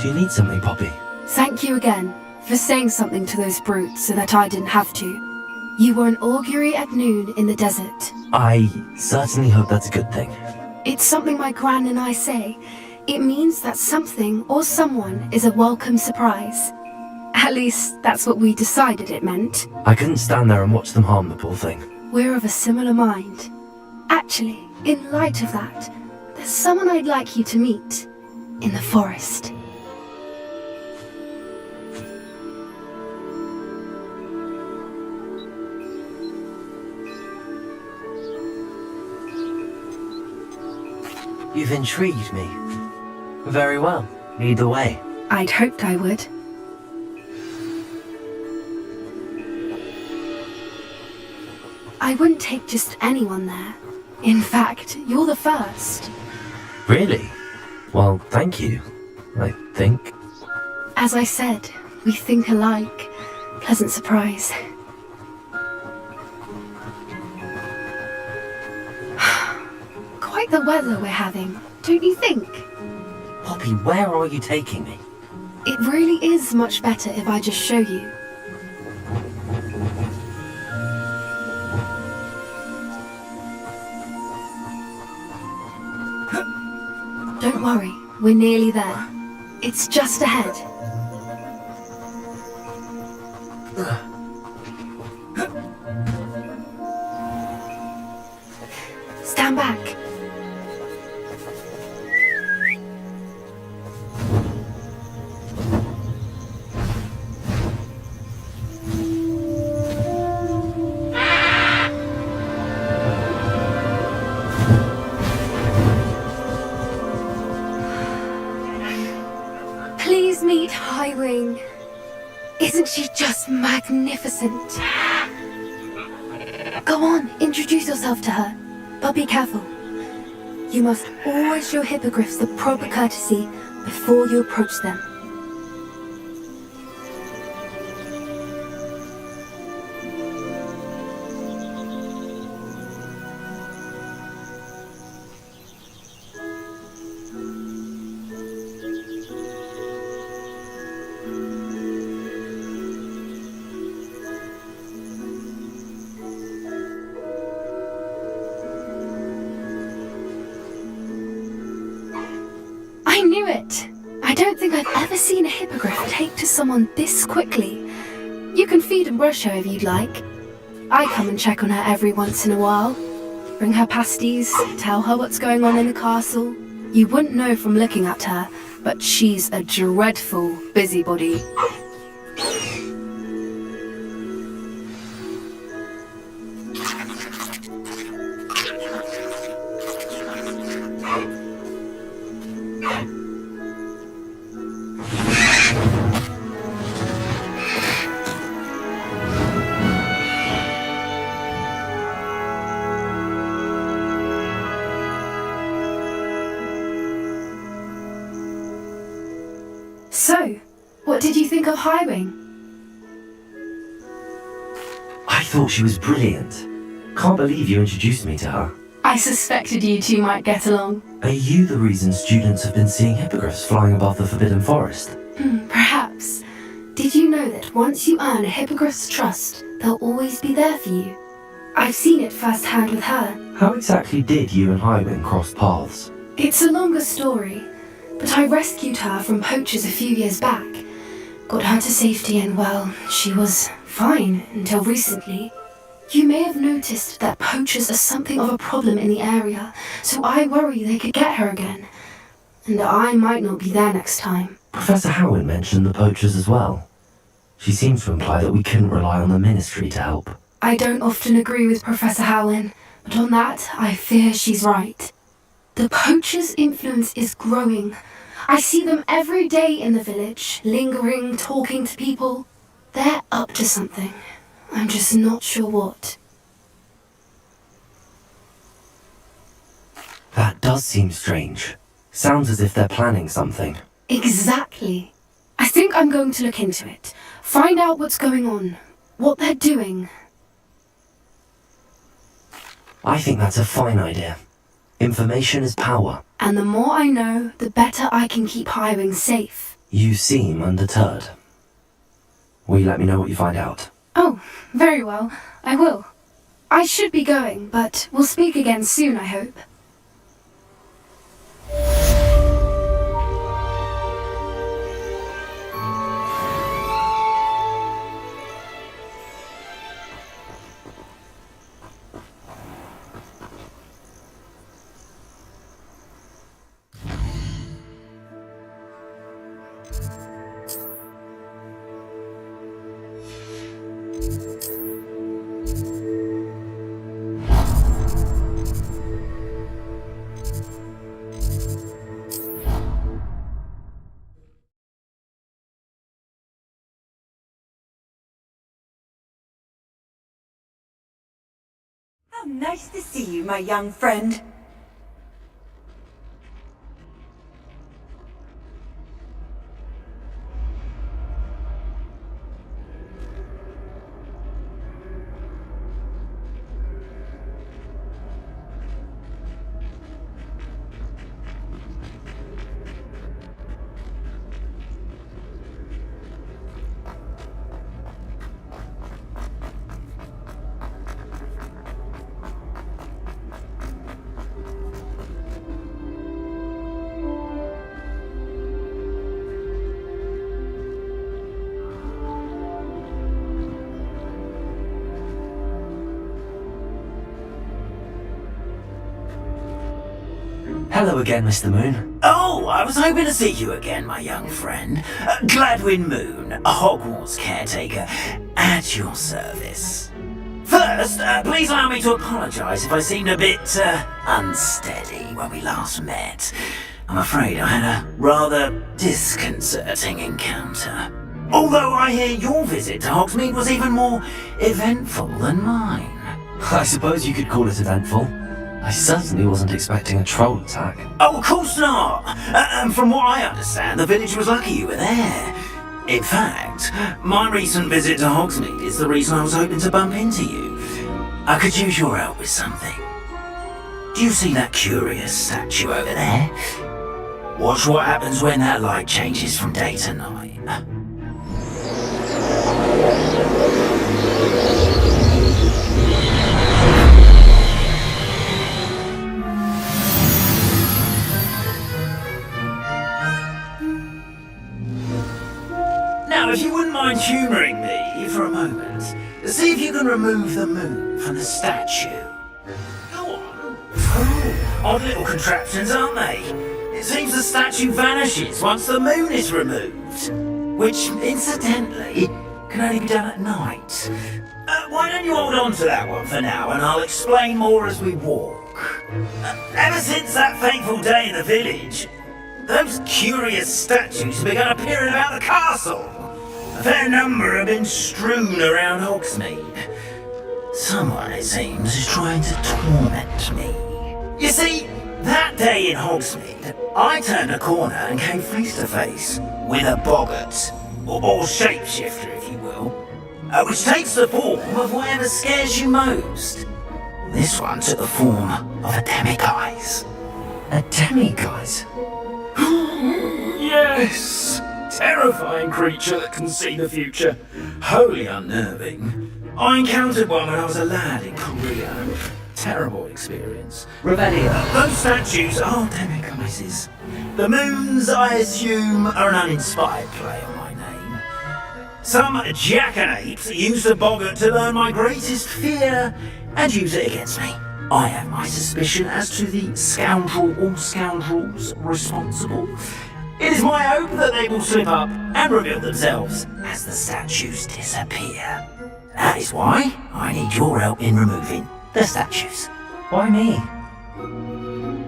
Do you need something, Poppy? Thank you again for saying something to those brutes so that I didn't have to. You were an augury at noon in the desert. I certainly hope that's a good thing. It's something my gran and I say. It means that something or someone is a welcome surprise. At least, that's what we decided it meant. I couldn't stand there and watch them harm the poor thing. We're of a similar mind. Actually, in light of that, there's someone I'd like you to meet in the forest. You've intrigued me. Very well. Lead the way. I'd hoped I would. I wouldn't take just anyone there. In fact, you're the first. Really? Well, thank you, I think. As I said, we think alike. Pleasant surprise. Quite the weather we're having, don't you think? Poppy, where are you taking me? It really is much better if I just show you. Don't worry, we're nearly there. It's just ahead. Stand back. Please meet Highwing. Isn't she just magnificent? Go on, introduce yourself to her. But be careful. You must always show hippogriffs the proper courtesy before you approach them. I knew it! I don't think I've ever seen a hippogriff take to someone this quickly. You can feed and brush her if you'd like. I come and check on her every once in a while. Bring her pasties, tell her what's going on in the castle. You wouldn't know from looking at her, but she's a dreadful busybody. So, what did you think of Highwing? I thought she was brilliant. Can't believe you introduced me to her. I suspected you two might get along. Are you the reason students have been seeing hippogriffs flying above the Forbidden Forest? Perhaps. Did you know that once you earn a hippogriff's trust, they'll always be there for you? I've seen it firsthand with her. How exactly did you and Highwing cross paths? It's a longer story, but I rescued her from poachers a few years back. Got her to safety and, well, she was fine until recently. You may have noticed that poachers are something of a problem in the area, so I worry they could get her again. And I might not be there next time. Professor Howard mentioned the poachers as well. She seems to imply that we couldn't rely on the Ministry to help. I don't often agree with Professor Howland, but on that, I fear she's right. The poachers' influence is growing. I see them every day in the village, lingering, talking to people. They're up to something. I'm just not sure what. That does seem strange. Sounds as if they're planning something. Exactly. I think I'm going to look into it. Find out what's going on. What they're doing. I think that's a fine idea. Information is power. And the more I know, the better I can keep Highwing safe. You seem undeterred. Will you let me know what you find out? Oh, very well. I will. I should be going, but we'll speak again soon, I hope. How nice to see you, my young friend. Hello again, Mr. Moon. Oh, I was hoping to see you again, my young friend. Gladwin Moon, a Hogwarts caretaker, at your service. First, please allow me to apologise if I seemed a bit, unsteady when we last met. I'm afraid I had a rather disconcerting encounter. Although I hear your visit to Hogsmeade was even more eventful than mine. I suppose you could call it eventful. I certainly wasn't expecting a troll attack. Oh, of course not! And from what I understand, the village was lucky you were there. In fact, my recent visit to Hogsmeade is the reason I was hoping to bump into you. I could use your help with something. Do you see that curious statue over there? Watch what happens when that light changes from day to night. Now, if you wouldn't mind humouring me for a moment, see if you can remove the moon from the statue. Go on. Oh, odd little contraptions, aren't they? It seems the statue vanishes once the moon is removed. Which, incidentally, can only be done at night. Why don't you hold on to that one for now, and I'll explain more as we walk. Ever since that fateful day in the village, those curious statues have begun appearing about the castle. A fair number have been strewn around Hogsmeade. Someone, it seems, is trying to torment me. You see, that day in Hogsmeade, I turned a corner and came face to face with a boggart, or shapeshifter, if you will, which takes the form of whatever scares you most. This one took the form of a demiguise. A demiguise? Yes! Terrifying creature that can see the future. Wholly unnerving. I encountered one when I was a lad in Korea. Terrible experience. Revelia. Those statues are demiguises. The moons, I assume, are an uninspired play on my name. Some jackanapes used the boggart to learn my greatest fear and use it against me. I have my suspicion as to the scoundrel or scoundrels responsible. It is my hope that they will slip up and reveal themselves as the statues disappear. That is why I need your help in removing the statues. Why me?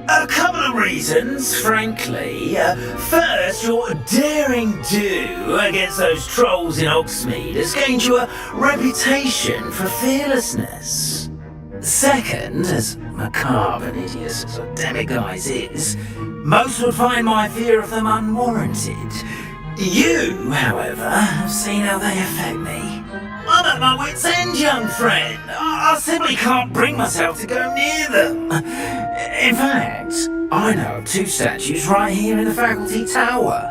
A couple of reasons, frankly. First, your daring do against those trolls in Hogsmeade has gained you a reputation for fearlessness. Second, as macabre and hideous as a demiguise is, most would find my fear of them unwarranted. You, however, have seen how they affect me. I'm at my wit's end, young friend. I simply can't bring myself to go near them. In fact, I know of two statues right here in the faculty tower.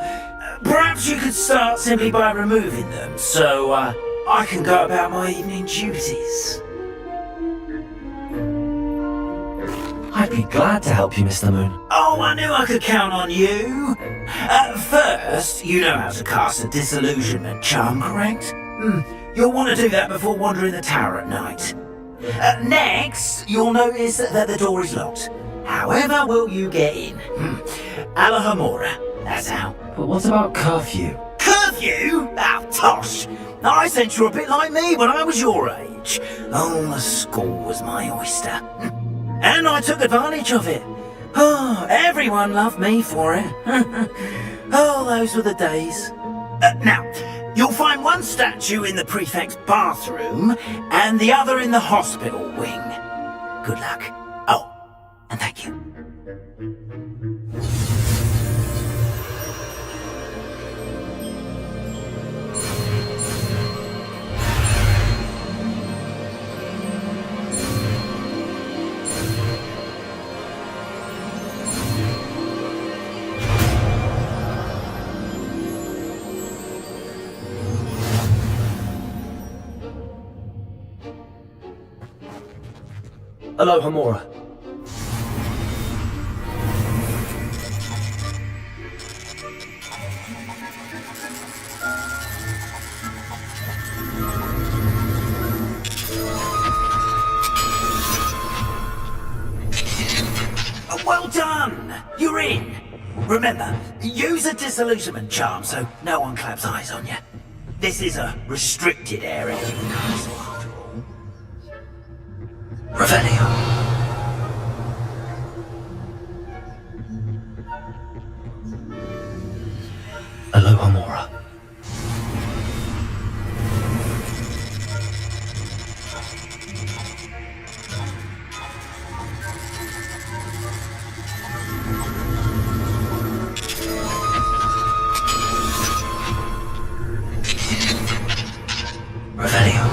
Perhaps you could start simply by removing them, so I can go about my evening duties. I'd be glad to help you, Mr. Moon. Oh, I knew I could count on you. First, you know how to cast a disillusionment charm, correct? You'll want to do that before wandering the tower at night. Next, you'll notice that the door is locked. However will you get in? Alahamora, that's how. But what about curfew? Curfew? Ah, tosh. I sense you're a bit like me when I was your age. Oh, the school was my oyster. And I took advantage of it. Oh, everyone loved me for it. Oh, those were the days. Now, you'll find one statue in the prefect's bathroom and the other in the hospital wing. Good luck. Oh, and thank you. Hello, Hamura. Well done! You're in! Remember, use a disillusionment charm so no one claps eyes on you. This is a restricted area of the castle, after all. Revelio. Hello, Hamura. Revelio.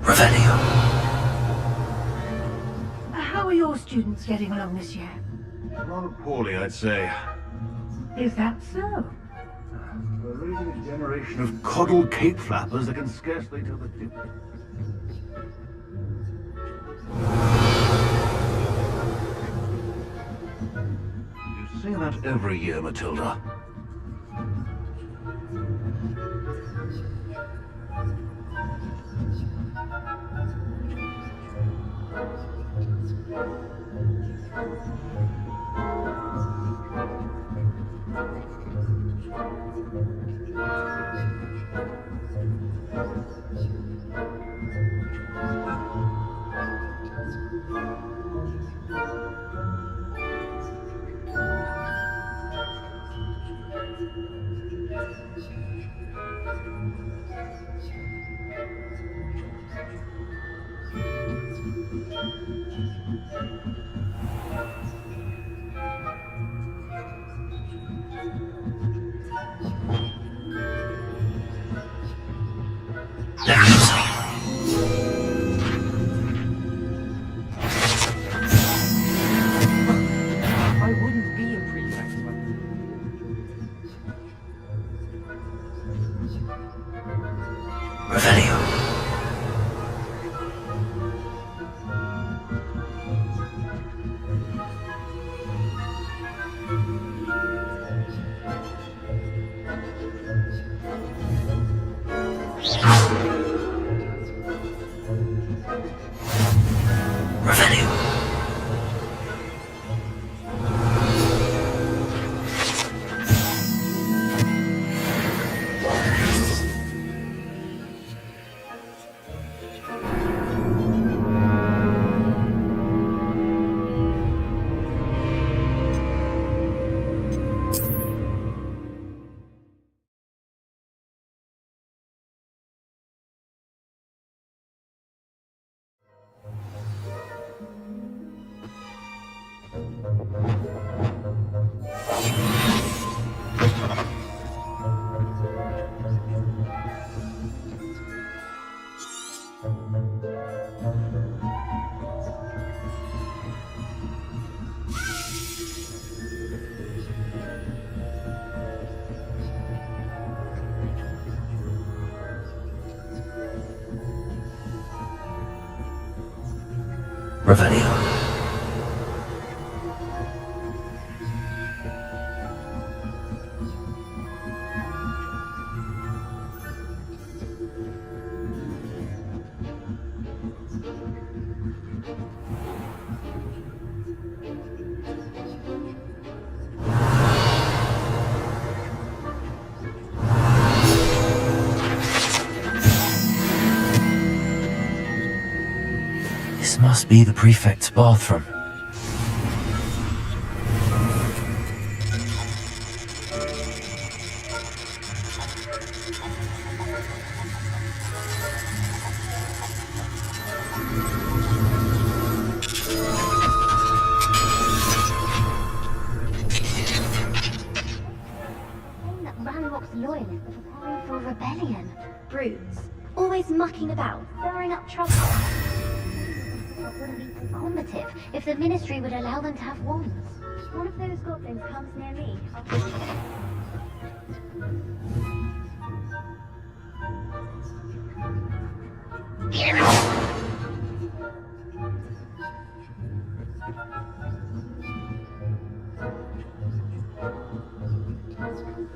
Revelio. How are your students getting along this year? Rather poorly, I'd say. Is that so? raising a generation of coddled cape flappers that can scarcely tell the difference. You say that every year, Matilda. I wouldn't be a prefect. Revelio. Revelio. Revelio. This must be the prefect's bathroom. Ranrock's loyalists are preparing for a rebellion. Brutes, always mucking about, stirring up trouble. Wouldn't be so combative if the ministry would allow them to have wands. One of those goblins comes near me.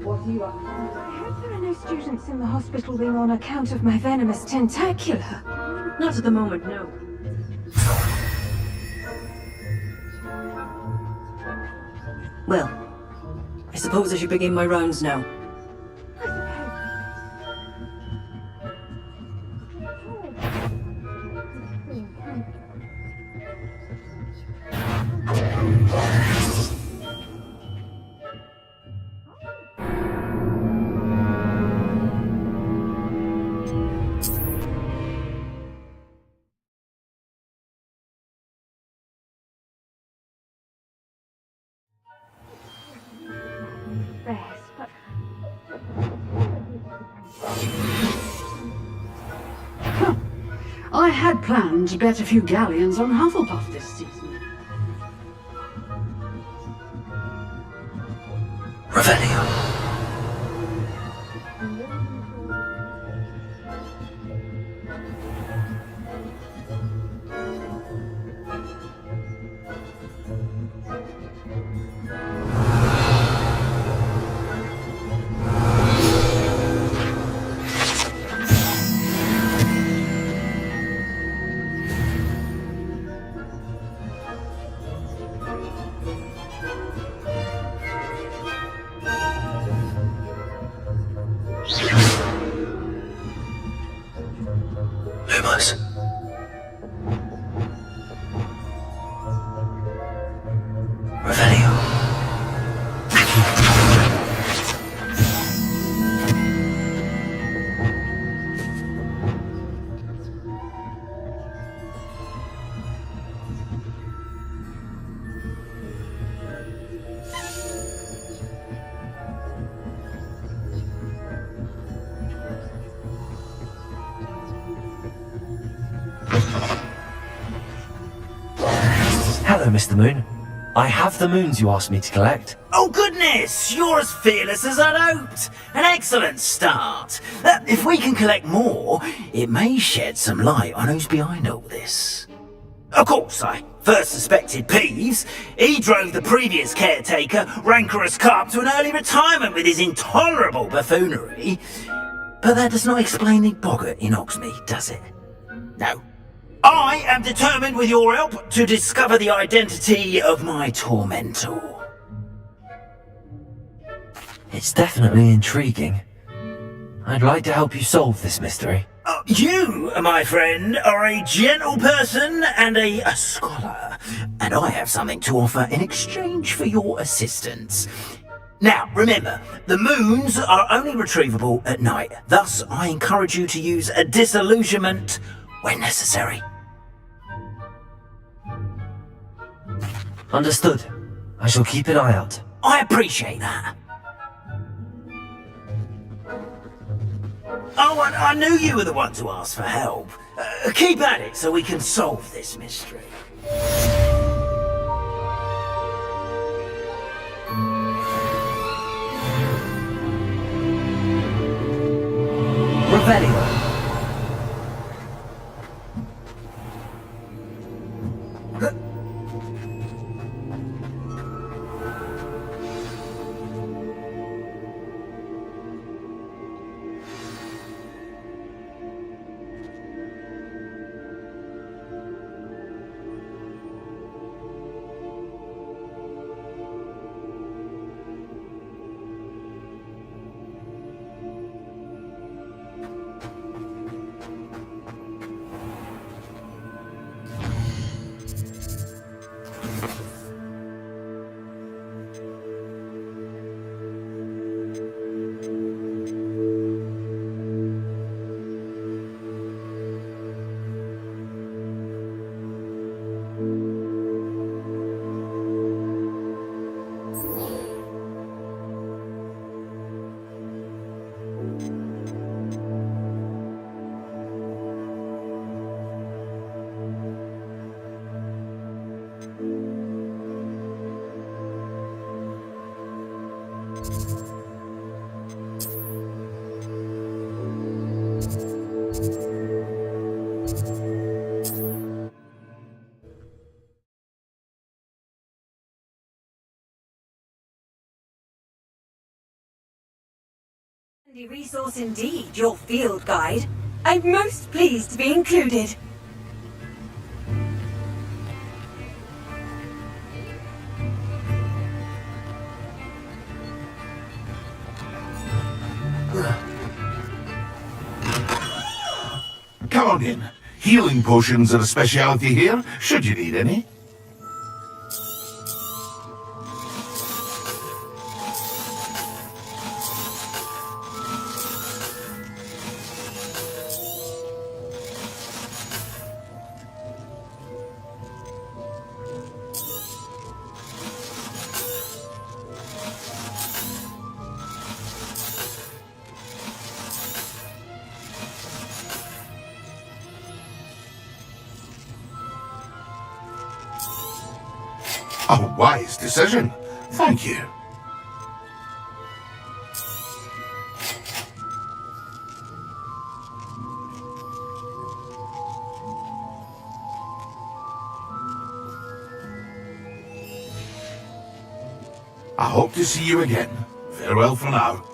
What are you up to? I hope there are no students in the hospital wing on account of my venomous tentacula. Not at the moment, no. Well, I suppose I should begin my rounds now. I had planned to bet a few galleons on Hufflepuff this season. Revelio. Hello, Mr. Moon. I have the moons you asked me to collect. Oh goodness, you're as fearless as I'd hoped. An excellent start. If we can collect more, it may shed some light on who's behind all this. Of course, I first suspected Peeves. He drove the previous caretaker, Rancorous Carp, to an early retirement with his intolerable buffoonery. But that does not explain the boggart in Hogsmeade, does it? No. I am determined, with your help, to discover the identity of my tormentor. It's definitely intriguing. I'd like to help you solve this mystery. You, my friend, are a gentle person and a scholar, and I have something to offer in exchange for your assistance. Now, remember, the moons are only retrievable at night, thus I encourage you to use a disillusionment when necessary. Understood. I shall keep an eye out. I appreciate that. Oh, I knew you were the one to ask for help. Keep at it so we can solve this mystery. Revelio. Handy resource indeed, your field guide. I'm most pleased to be included. Come on in. Healing potions are a speciality here, should you need any. A wise decision. Thank you. I hope to see you again. Farewell for now.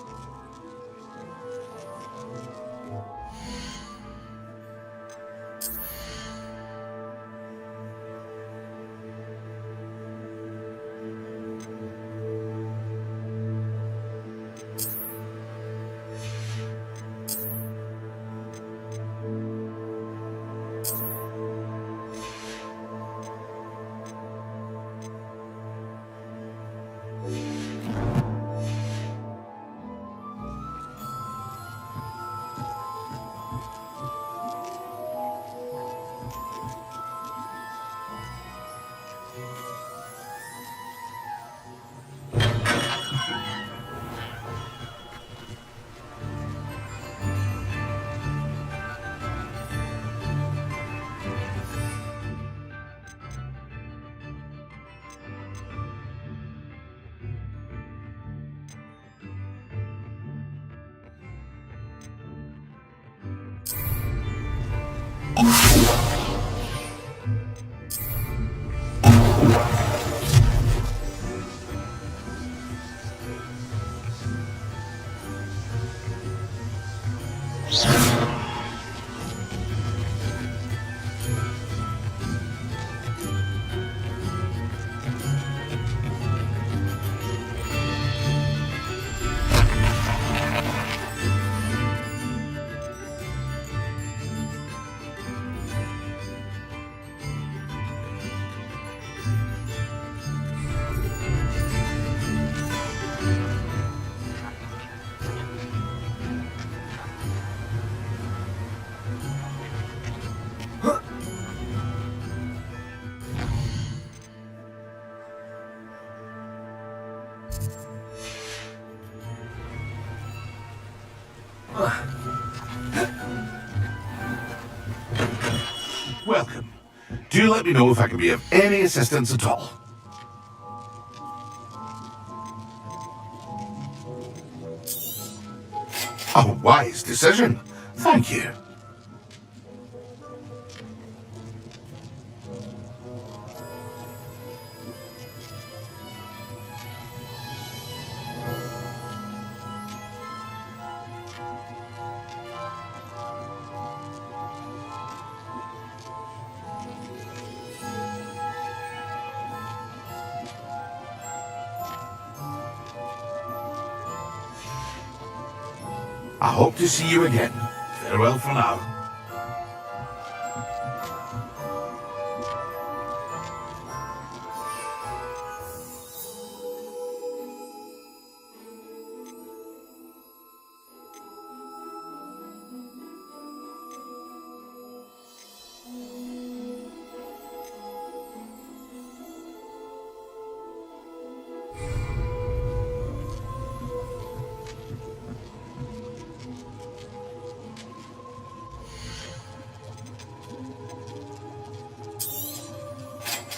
Do let me know if I can be of any assistance at all. A wise decision. Thank you. I hope to see you again. Farewell for now.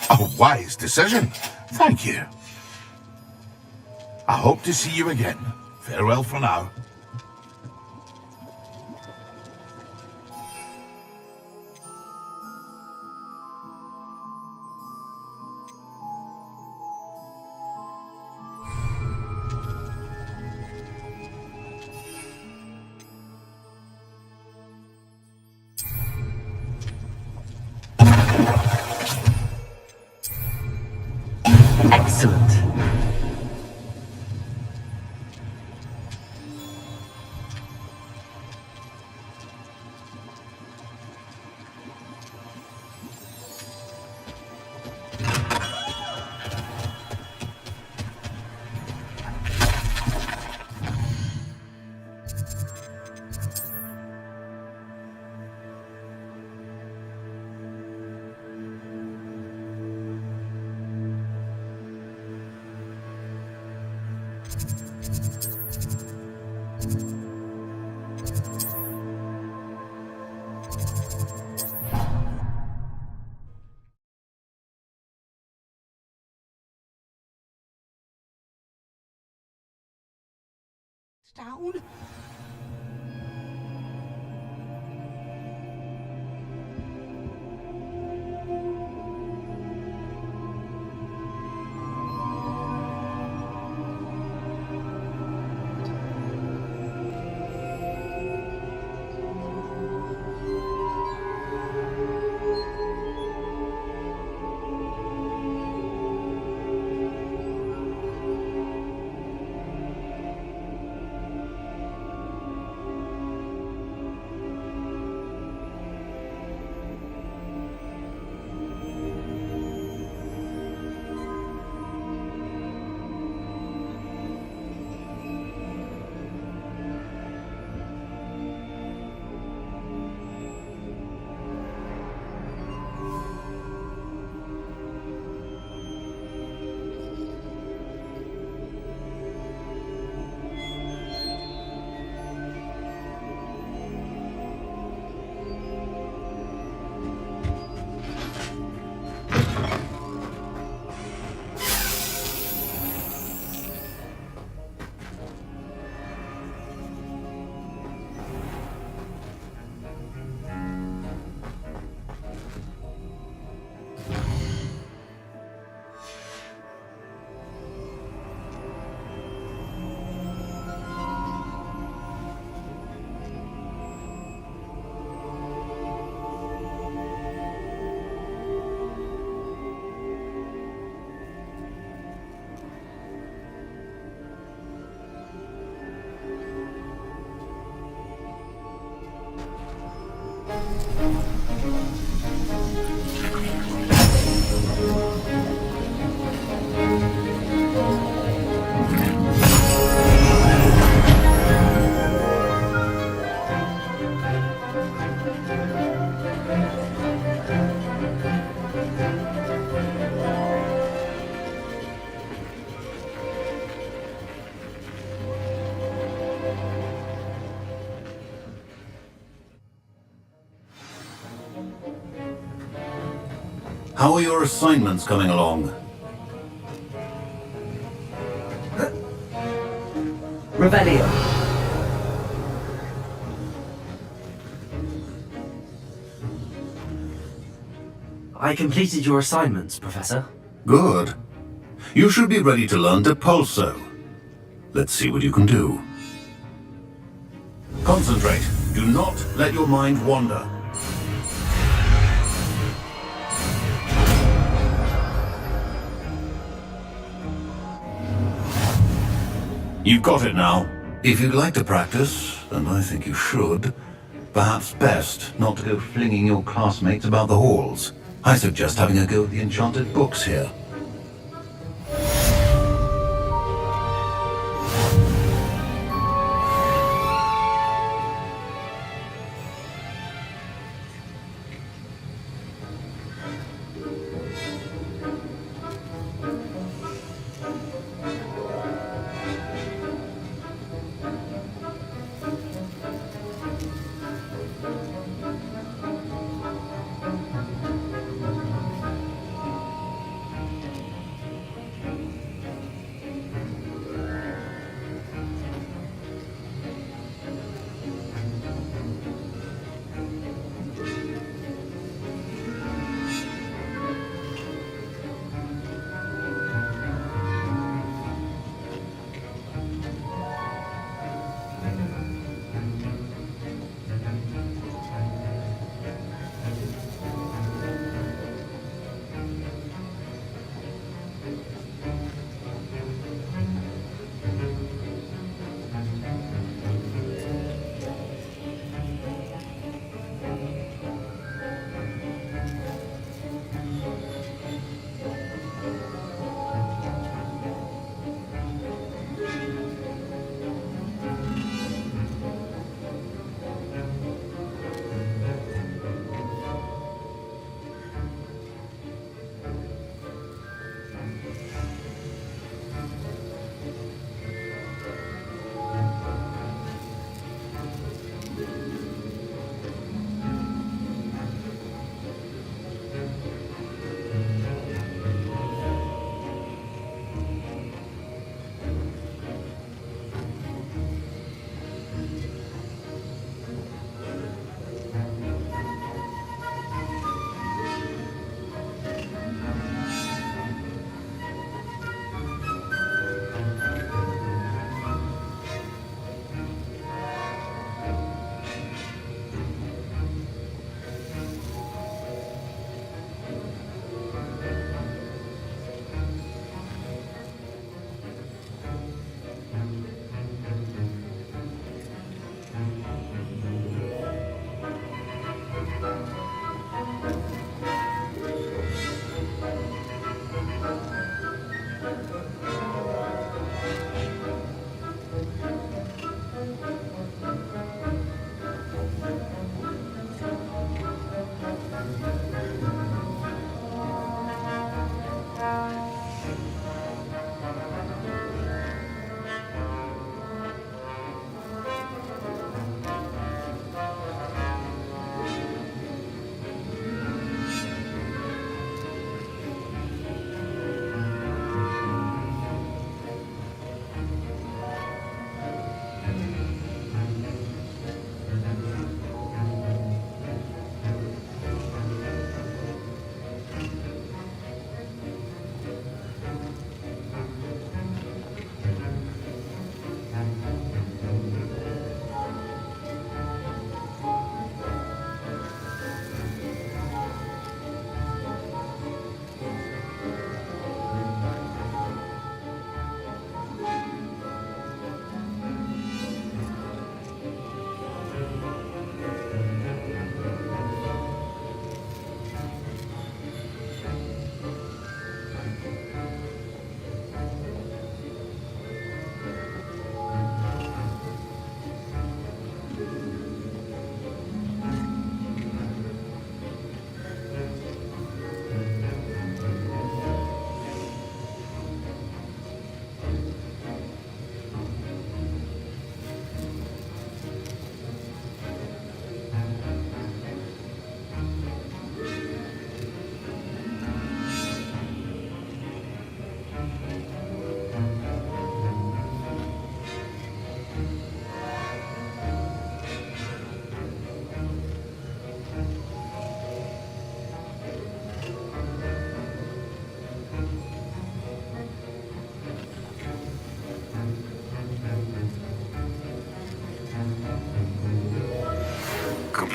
A wise decision. Thank you. I hope to see you again. Farewell for now. Excellent. Down. How are your assignments coming along? Revelio. I completed your assignments, Professor. Good. You should be ready to learn Depulso. Let's see what you can do. Concentrate. Do not let your mind wander. You've got it now. If you'd like to practice, and I think you should, perhaps best not to go flinging your classmates about the halls. I suggest having a go at the enchanted books here.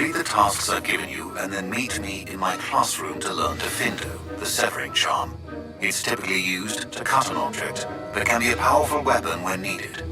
Complete the tasks I've given you, and then meet me in my classroom to learn Defindo, the severing charm. It's typically used to cut an object, but can be a powerful weapon when needed.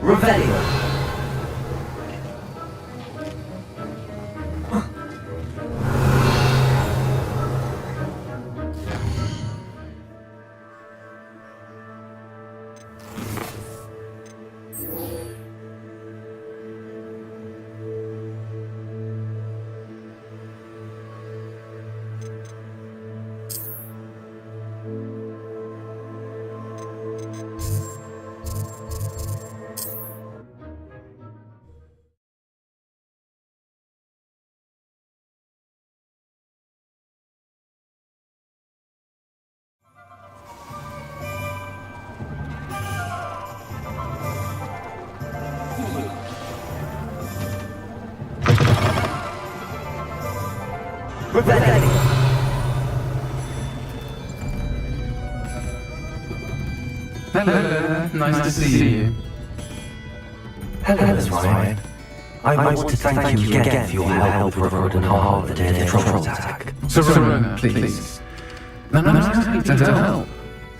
Revelio. Hello, nice to see you. Hello, Miss Ryan. I want to thank you again for your help with Rookwood and Hard the day of the trouble attack. Serona, please. No, happy to help.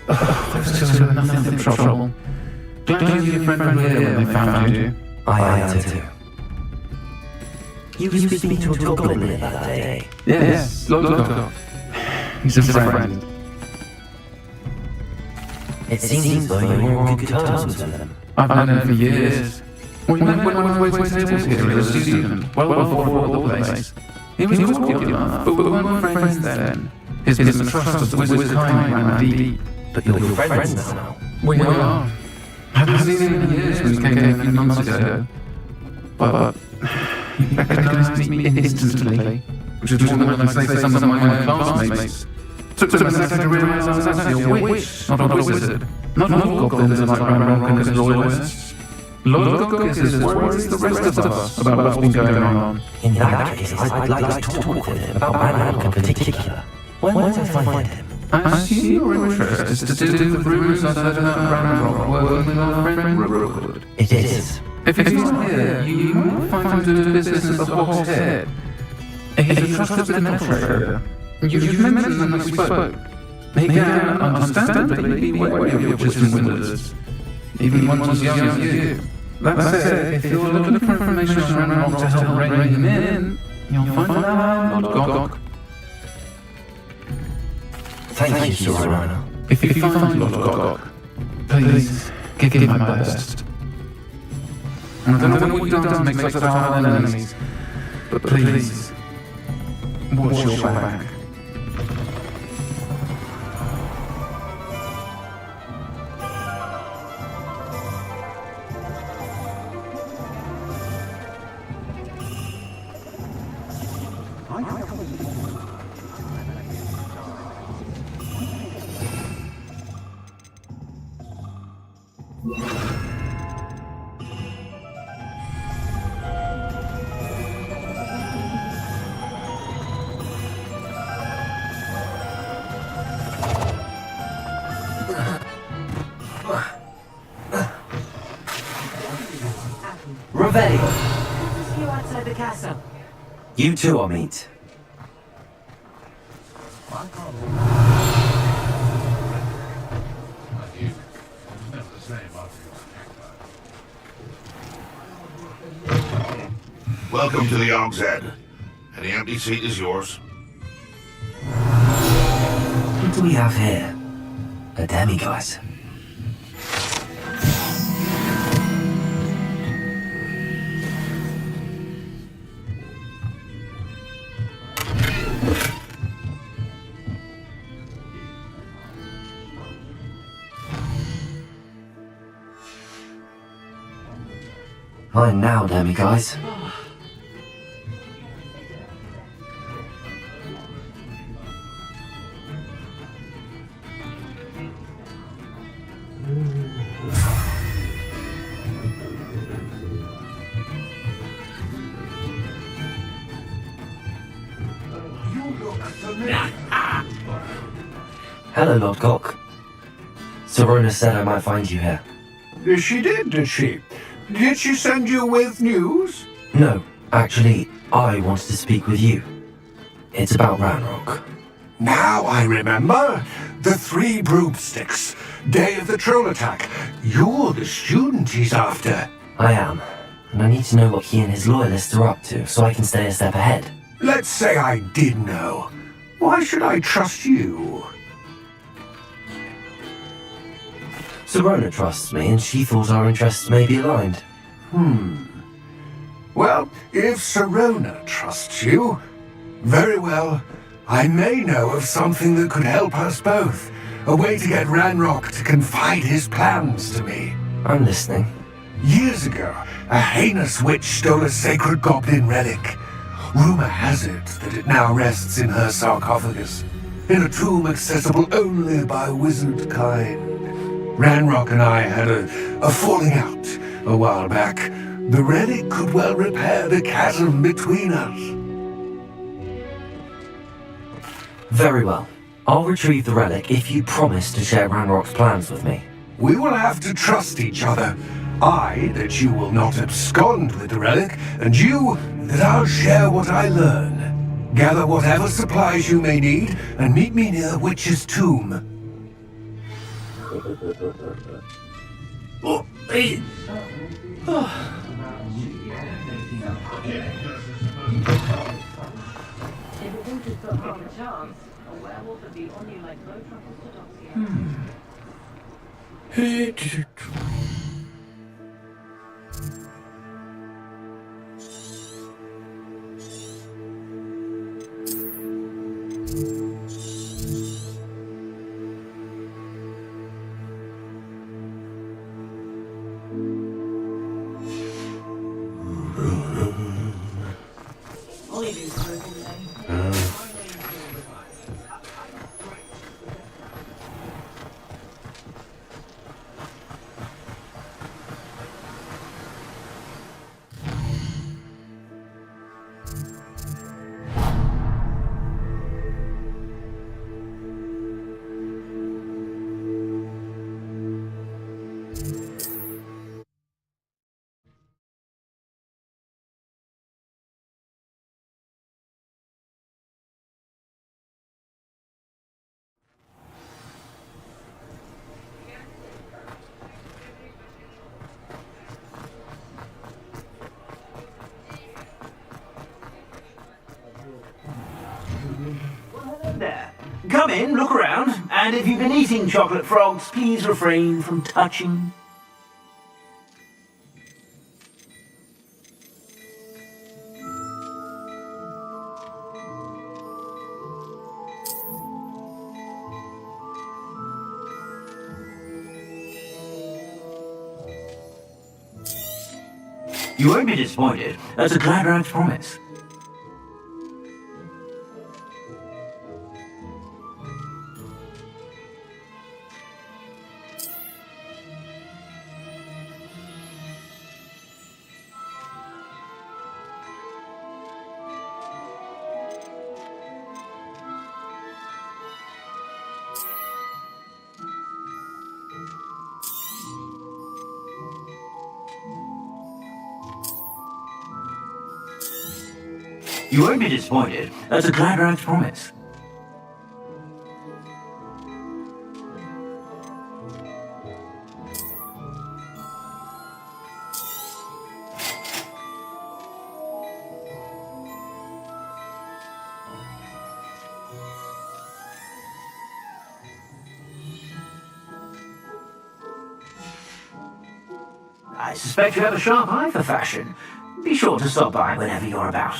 Those two are nothing but trouble. Glad you and your friend were here when they found you. I am too. You used to speak to a goblin here that day. Yes, Lodok. He's a friend. It seems as though you were on good terms with him. I've known him for years. We met when I was waiting tables here as a student, well before the place. He was popular, but we weren't friends then. His mistrust of the wizard's kind ran deep. But you're friends now. We are. I haven't seen him in years when he came here a few months ago. But he recognized me instantly, which is more than I say to some of my classmates. Took a second to realize I was actually a witch, not a wizard. Not all goblins are like Ranrock and his loyalists. Lodok is as worried as the rest of us about what's been going on. In that case, I'd like to talk with him about Ranrock in particular. Where do I find him? I assume your interest is to do with the rumours I've heard about Ranrock working with our friend Rookwood. It is. If he's not here, you might find him doing business at the Hog's Head. He's a trusted metal trader. You've mentioned them as we spoke. He can, understandably, be wary of witches and wizards, even ones as young as you. That said, if you're looking for information on Ranrock to help rein him in, you'll find that Lodok. Thank you, Serona. If you find Lodok, please give him my best. I don't know what you've done to make such hard enemies, but please, watch your back. Revelio. See you outside the castle. You too, I'll meet. Welcome to the Hog's Head. Any empty seat is yours. What do we have here? A demigod. Fine now, demiguys. Hello, Lord Cock. Serona said I might find you here. She did she? Did she send you with news? No, actually, I wanted to speak with you. It's about Ranrock. Now I remember. The 3 broomsticks. Day of the troll attack. You're the student he's after. I am, and I need to know what he and his loyalists are up to so I can stay a step ahead. Let's say I did know. Why should I trust you? Serona trusts me, and she thought our interests may be aligned. Well, if Serona trusts you, very well. I may know of something that could help us both. A way to get Ranrock to confide his plans to me. I'm listening. Years ago, a heinous witch stole a sacred goblin relic. Rumor has it that it now rests in her sarcophagus, in a tomb accessible only by wizard kind. Ranrock and I had a falling out a while back. The relic could well repair the chasm between us. Very well. I'll retrieve the relic if you promise to share Ranrock's plans with me. We will have to trust each other. I, that you will not abscond with the relic, and you, that I'll share what I learn. Gather whatever supplies you may need, and meet me near the witch's tomb. There. Come in, look around, and if you've been eating chocolate frogs, please refrain from touching. You won't be disappointed. That's a glad rags promise. You won't be disappointed. That's a glad rags promise. I suspect you have a sharp eye for fashion. Be sure to stop by whenever you're about.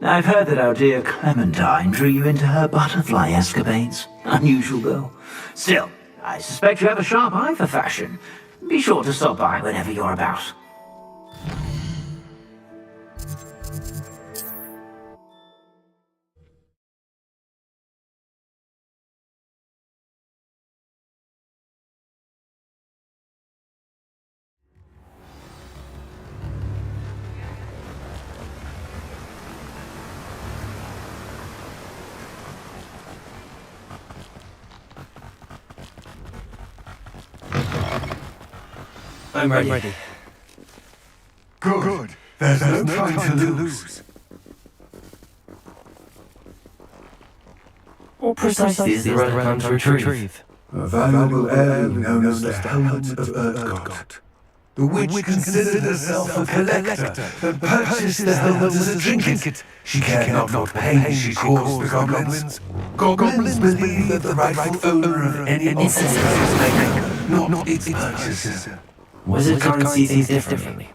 I've heard that our dear Clementine drew you into her butterfly escapades. Unusual girl. Still, I suspect you have a sharp eye for fashion. Be sure to stop by whenever you're about. I'm ready. Good. There's no time to lose. What precisely is the right time to retrieve? A valuable heirloom known as the Helmet of Urtgott. The witch considered herself a collector and purchased the helmet as a trinket. She cared not what pain she caused the goblins. Goblins believe that the rightful owner of any object is its maker, not its purchaser. Wizard currency sees differently.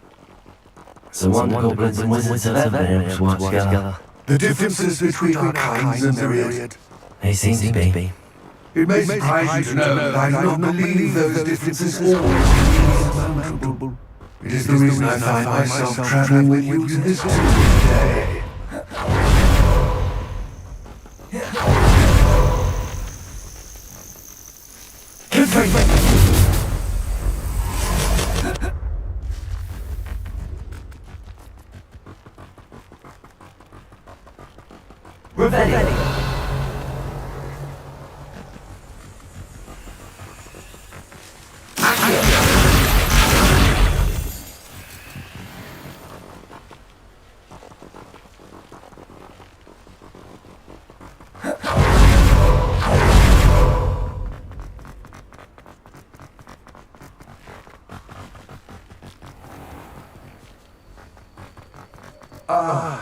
So one goblins and wizards have ever been able to work together. The differences between our kinds are myriad. They seem to be. It may surprise you to know that I do not believe those differences always insurmountable. It is the reason I find myself traveling with you to this today. Revelli.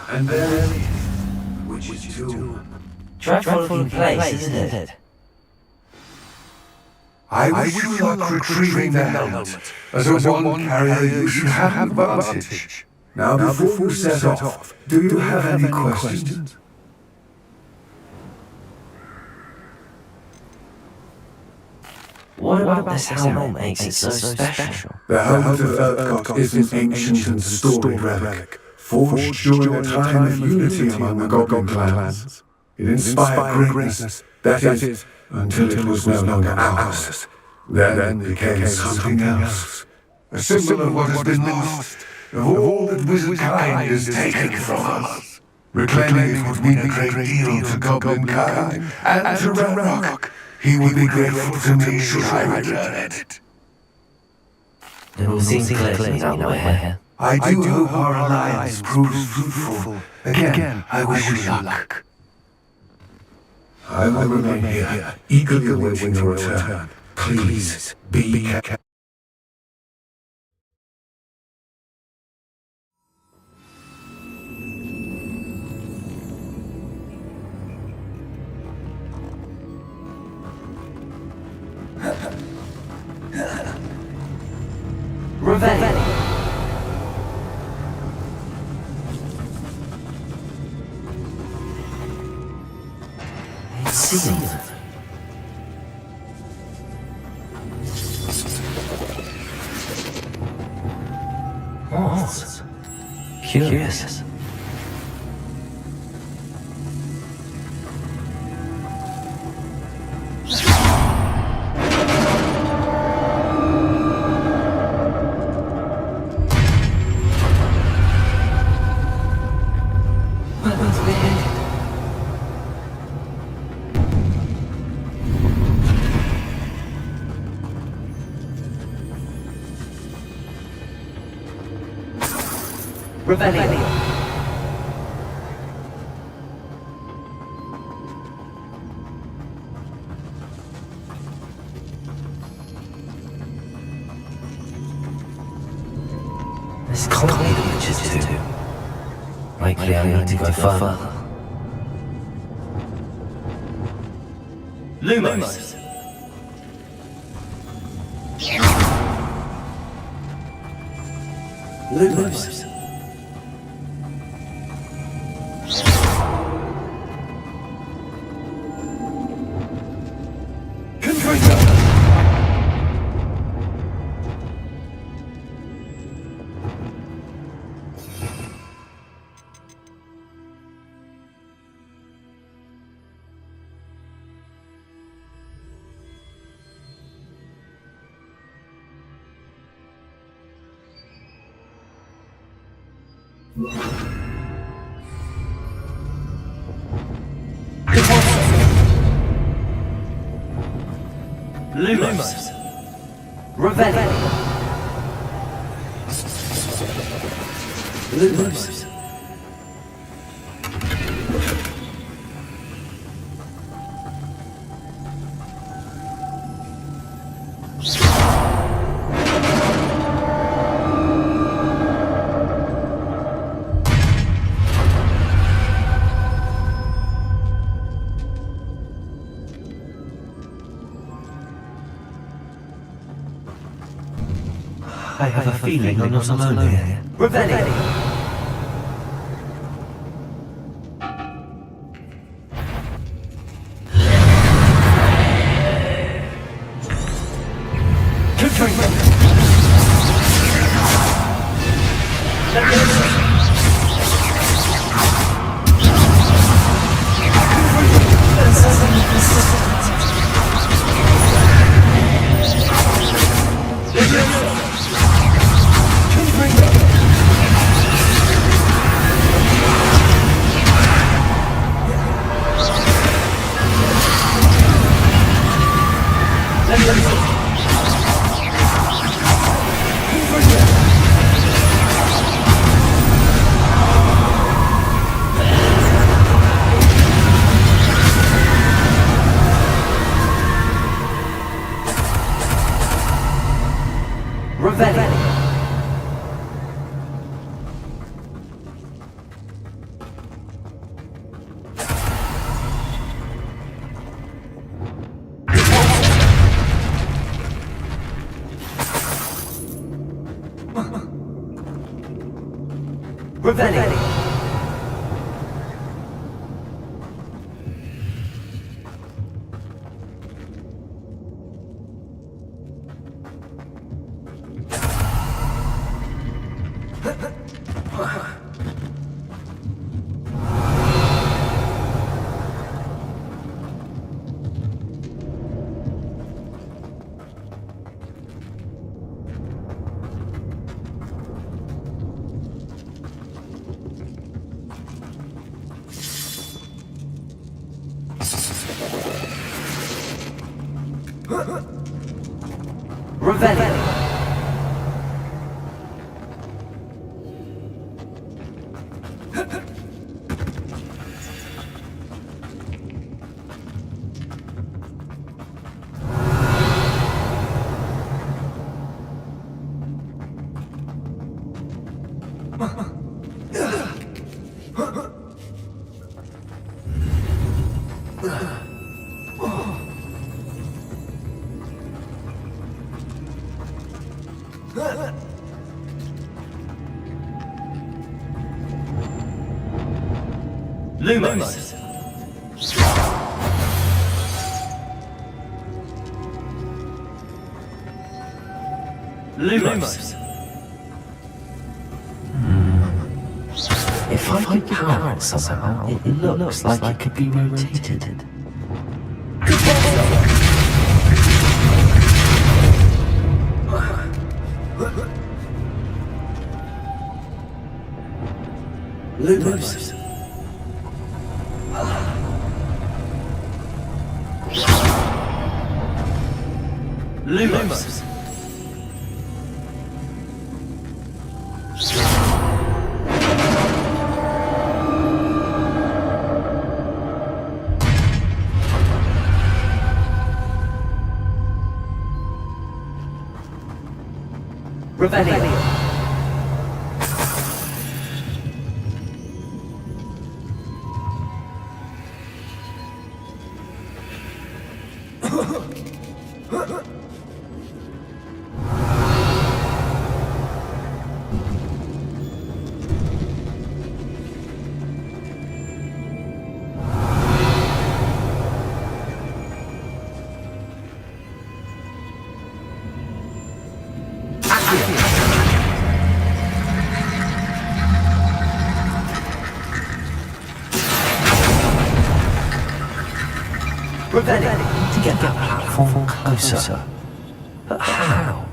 And there it is, which is too. Dreadful looking place, isn't it? I wish you luck retrieving the helmet. As a one carrier, you should have an advantage. Now, before you set off, do you have any questions? What about this helmet makes it so special? The helmet of Urtgott is an ancient and storied relic, forged during a time of unity among the goblin clans. It inspired greatness, that is, until it was no longer ours. Then it became something else. A symbol of what has been lost, of all that wizard kind is taken from us. Reclaiming it would mean a great deal to goblin kind, and to Rock. He would be grateful to me should I return it. It all seems clear to me now we're here. I do hope our alliance proves fruitful. Again, I wish you luck. I will remain here, eagerly awaiting your return. Please, be careful. Revelli. It's sealed. What? Curious. Revelli. This can't be the witches too. Likely I need to go further. Lumos. Lumos. Lumos. Revelli. Lumos. I have a feeling I'm not alone here. Revelli! Revelli! Revelli! Lumos. Lumos. If I could power it somehow, it looks like it could be rotated. Lumos. Lumos. Revelli. Revelli to get that platform closer. But how?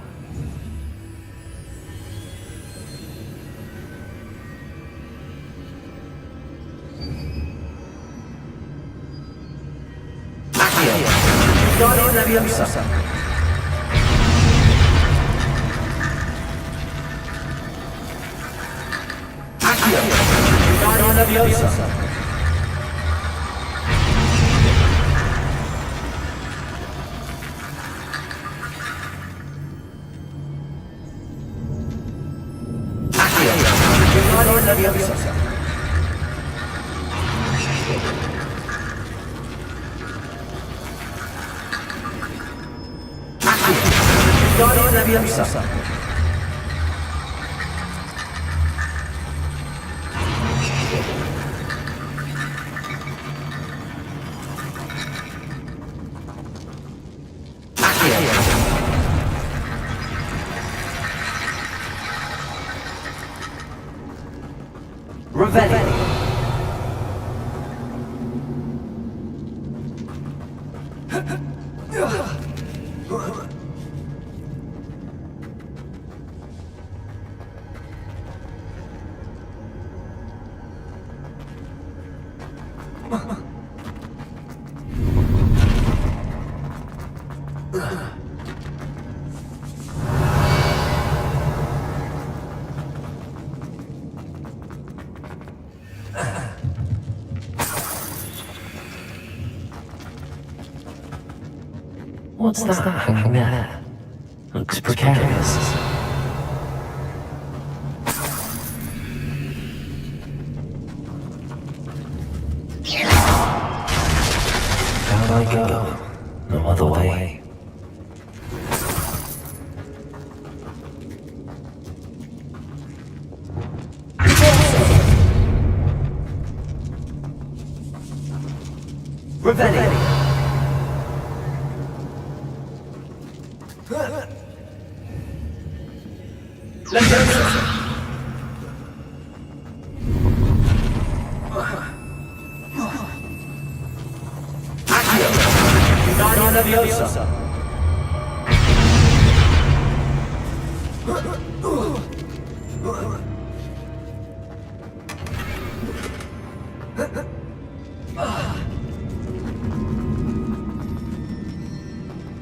What's that hanging there? Looks precarious. Down I go. No other way.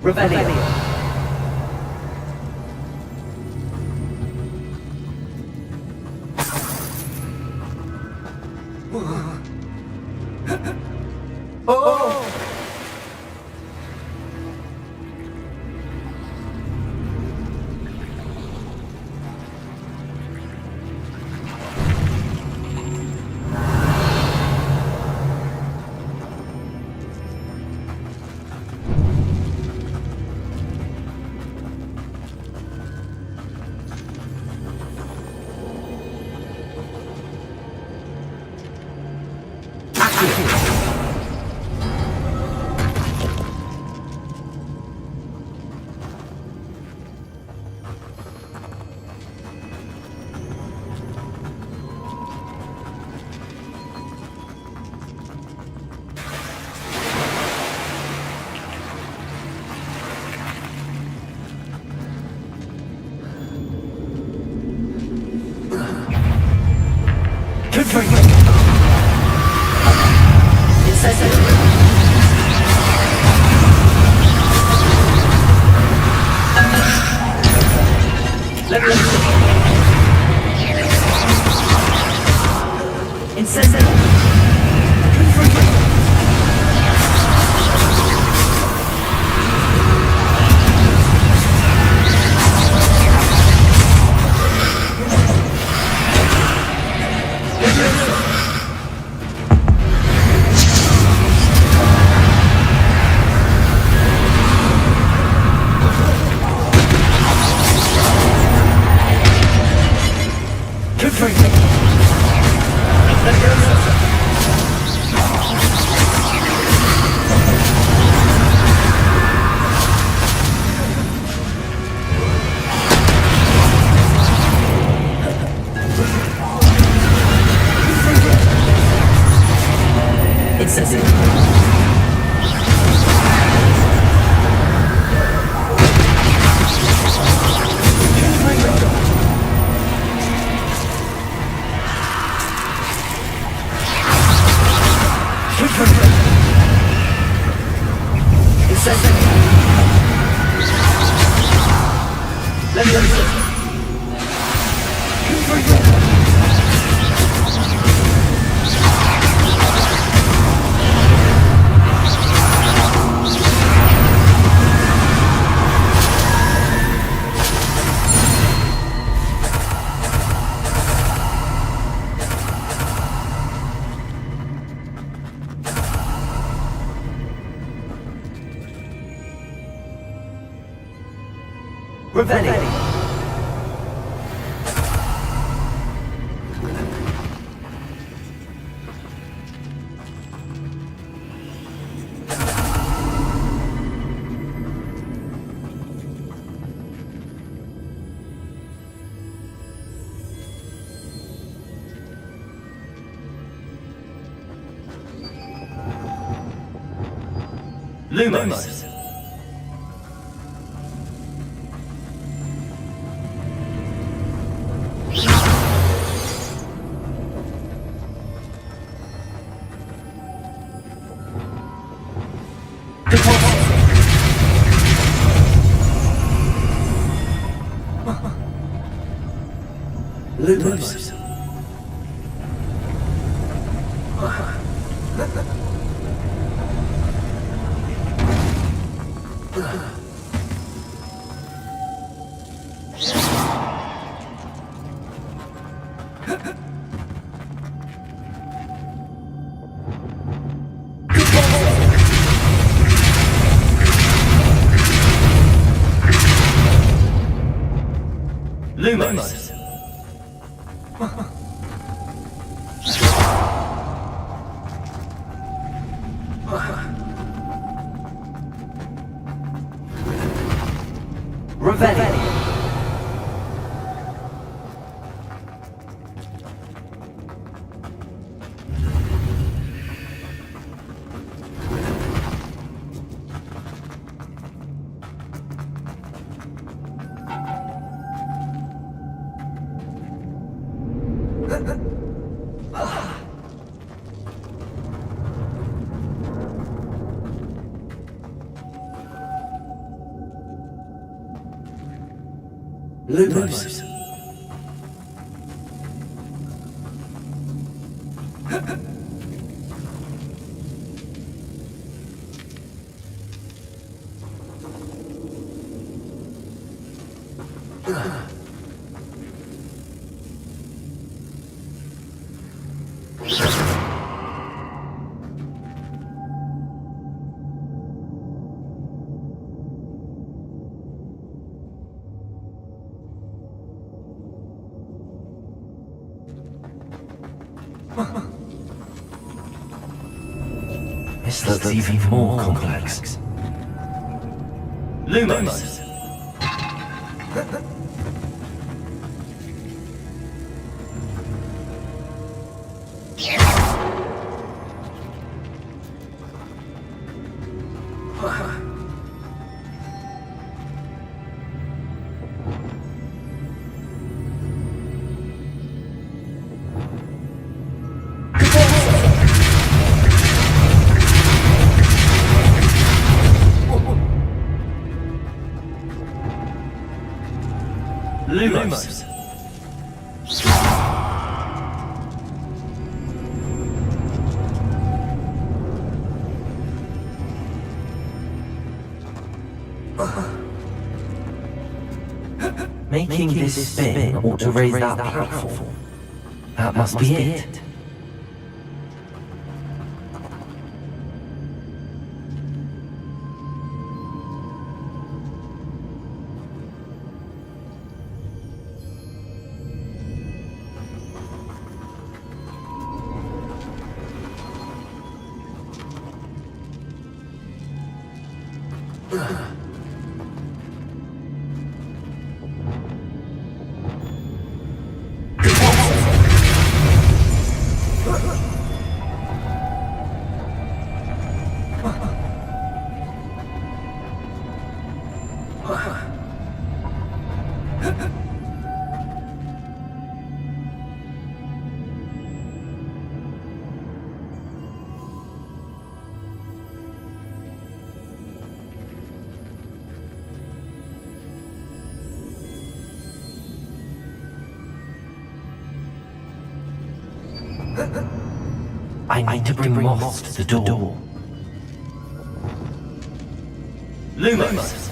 Revelli. It says Revelli. Lumos. Lumos. Lumos. Revelli. Lumos. This looks even more complex. Lumos. Lumos. Making this spin ought to raise that platform. That must be it. I need to bring Moss to the door. Lumos!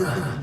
Lumos.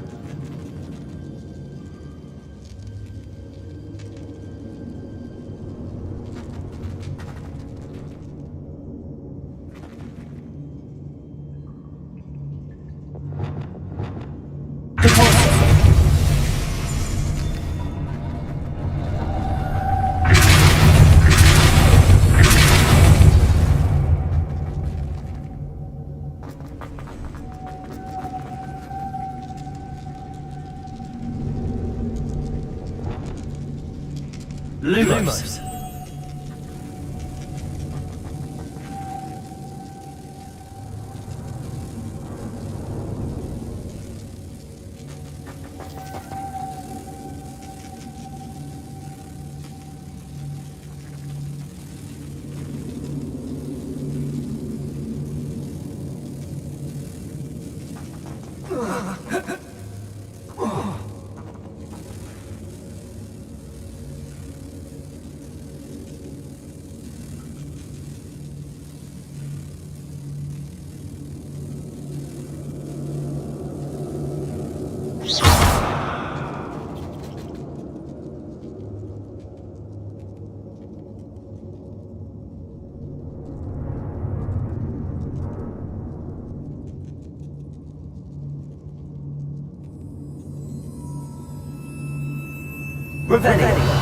Revelio.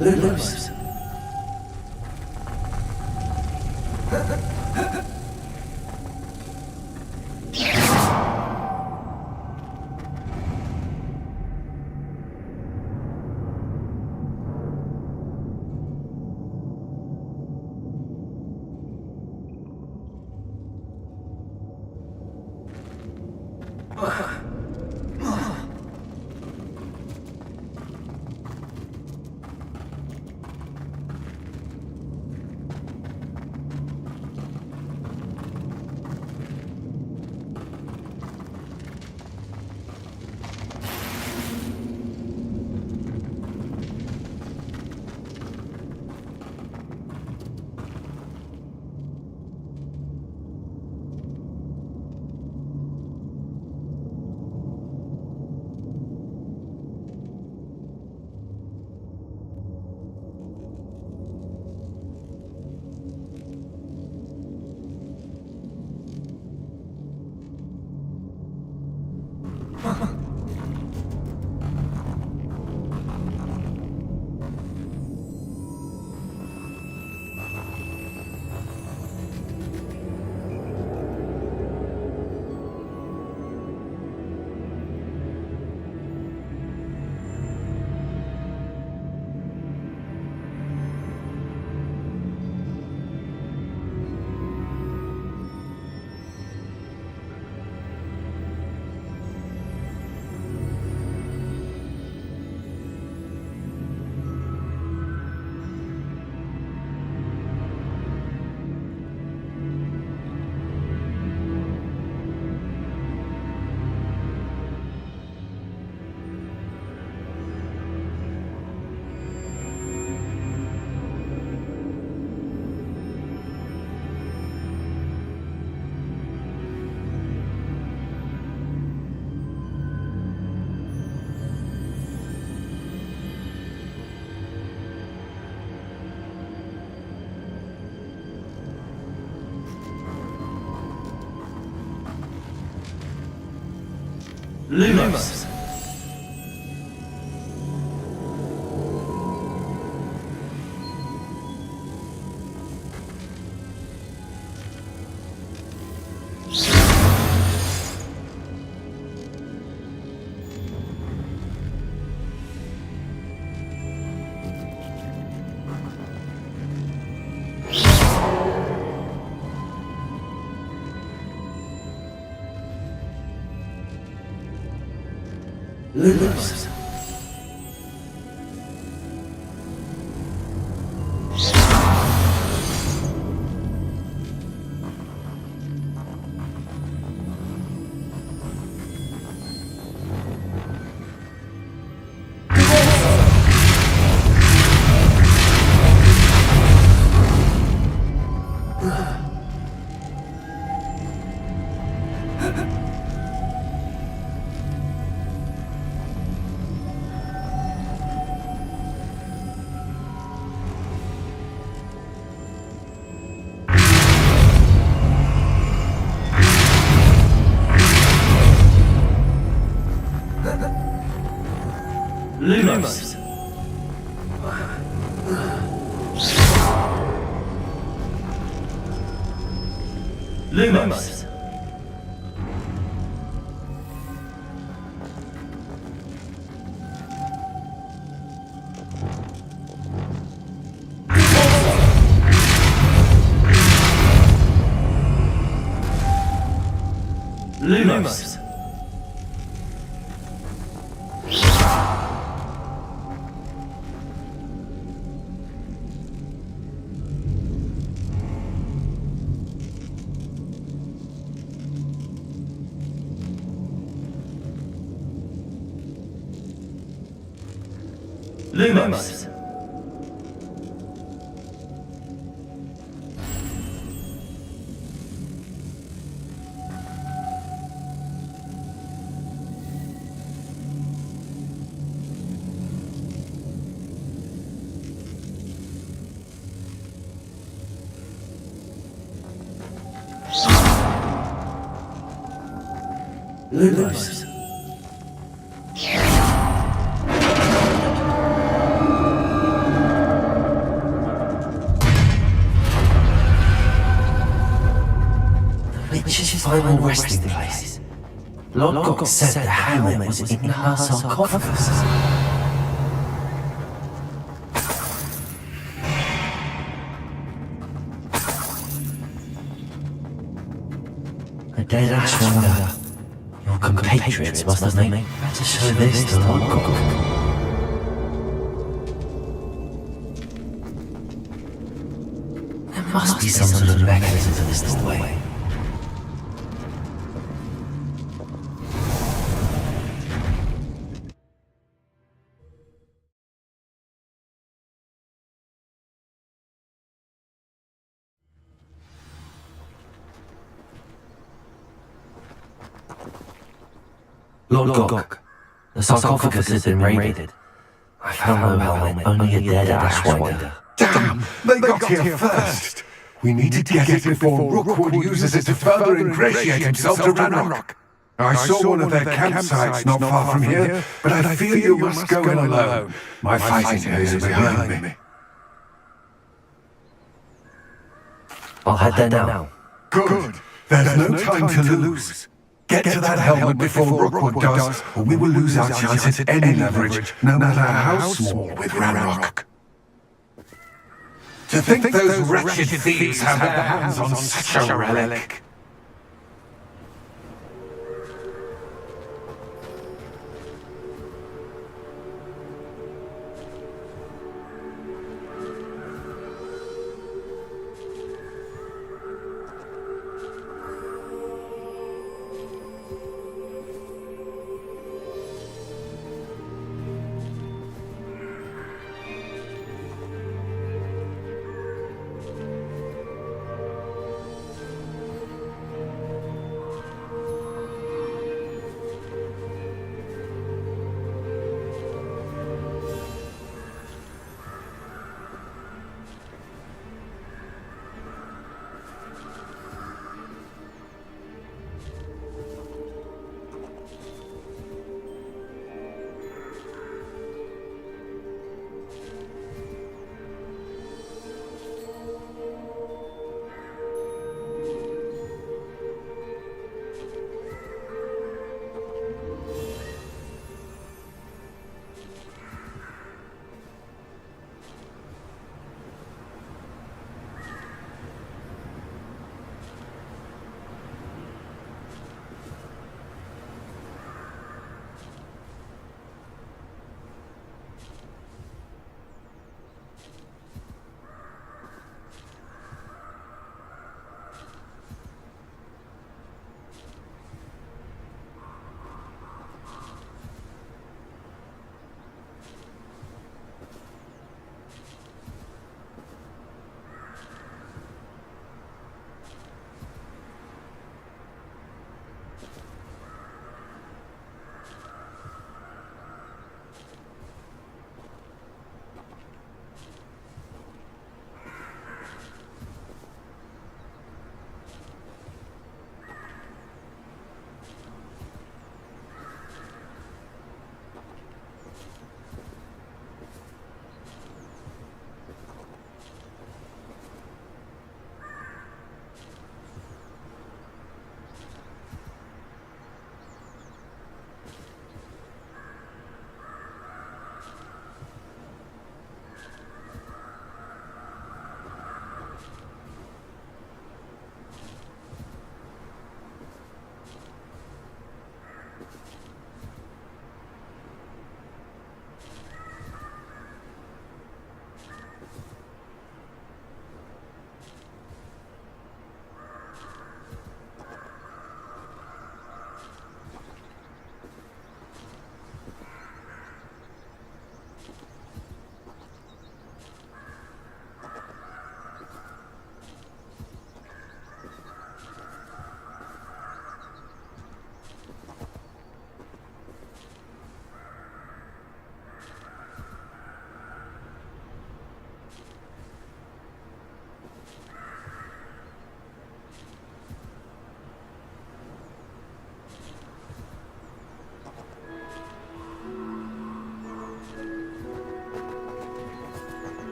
Lumos. Lumos. Lumos. Lumos. Lumos. Lumos. Lumos. Lumos. Witch's final resting place. Lord Gok said the helmet was in her sarcophagus. A dead Ashwander. Your compatriots must have made better show this to Lord Gok. There must be some sort of mechanism to this way. Lord Gok, the sarcophagus has been raided. I found no helmet, only a dead Ashwinder. Damn! They got here first! We need to get it before Rookwood uses it to further ingratiate himself to Ranrock. I saw one of their campsites not far from here, but I fear you must go in alone. My fighting days are behind me. I'll head there now. Good. There's no time to lose. Get to that helmet before Rookwood does, or we will lose our chance at any leverage, no matter how small, with Ranrock. To think those wretched thieves have their hands on such a relic.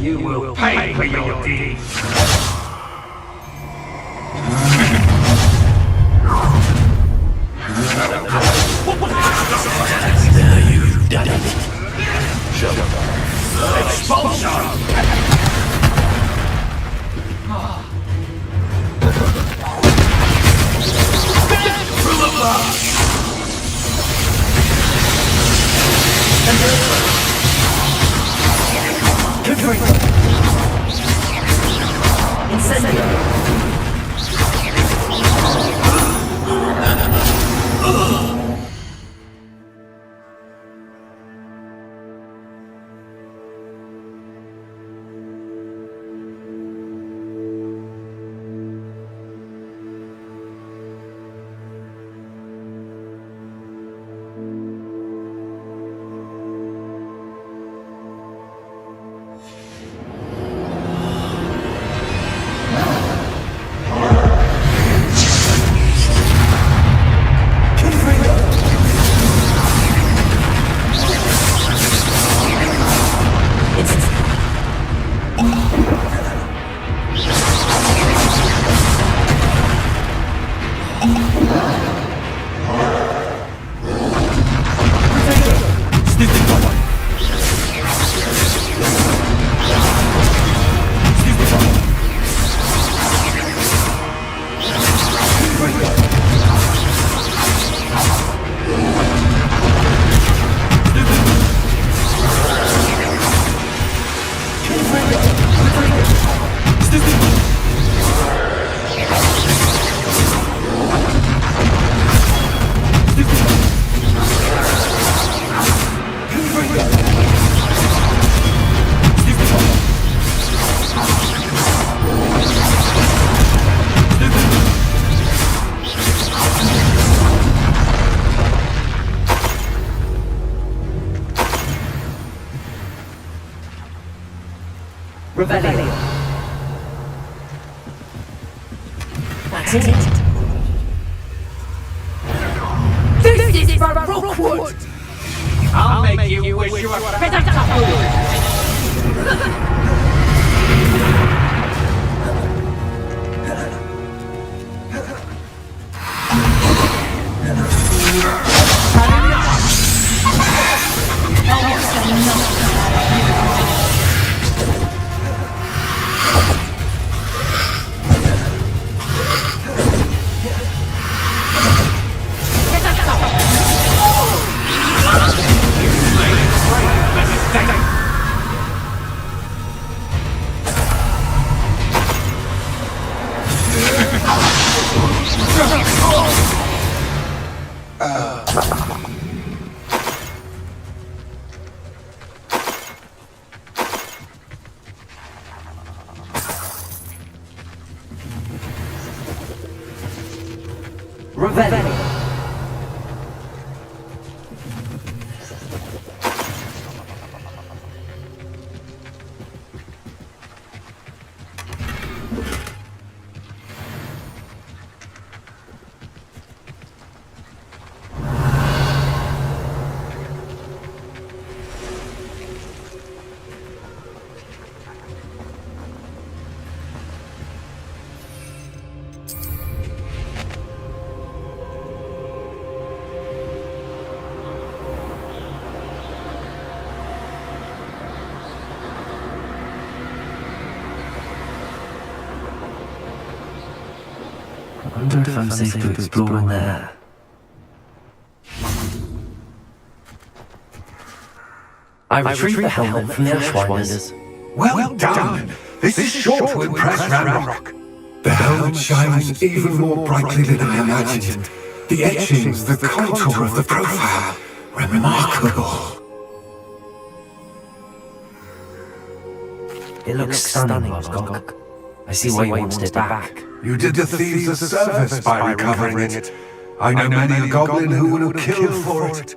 You will pay for your deeds. There you've done it. Expulsion! Revelio. That's it. This is Rookwood! I'll make you wish you were better I wonder if I'm safe to explore in there. I retrieved the helmet from the Ashwinders. Well done! This is sure to impress Ranrock. The helmet shines even more brightly than I imagined. The etchings, the contour of the profile. Remarkable. It looks stunning, Lodgok. I see why you wanted it back. You did the thieves a service by recovering it. I know many a goblin who would have killed for it.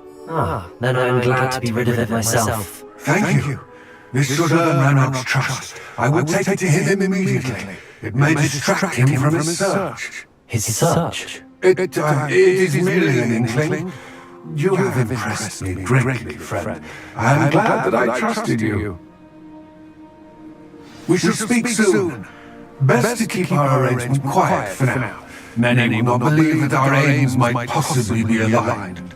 Then I'm glad to be rid of it myself. Thank you. This should earn Ranrock's trust. I will take it to him immediately. It may distract him from his search. His search? It is merely an inkling. You have impressed me greatly, friend. I am glad that I trusted you. We shall speak soon. Best to keep our arrangement quiet for now. Many will not believe that our aims might possibly be aligned.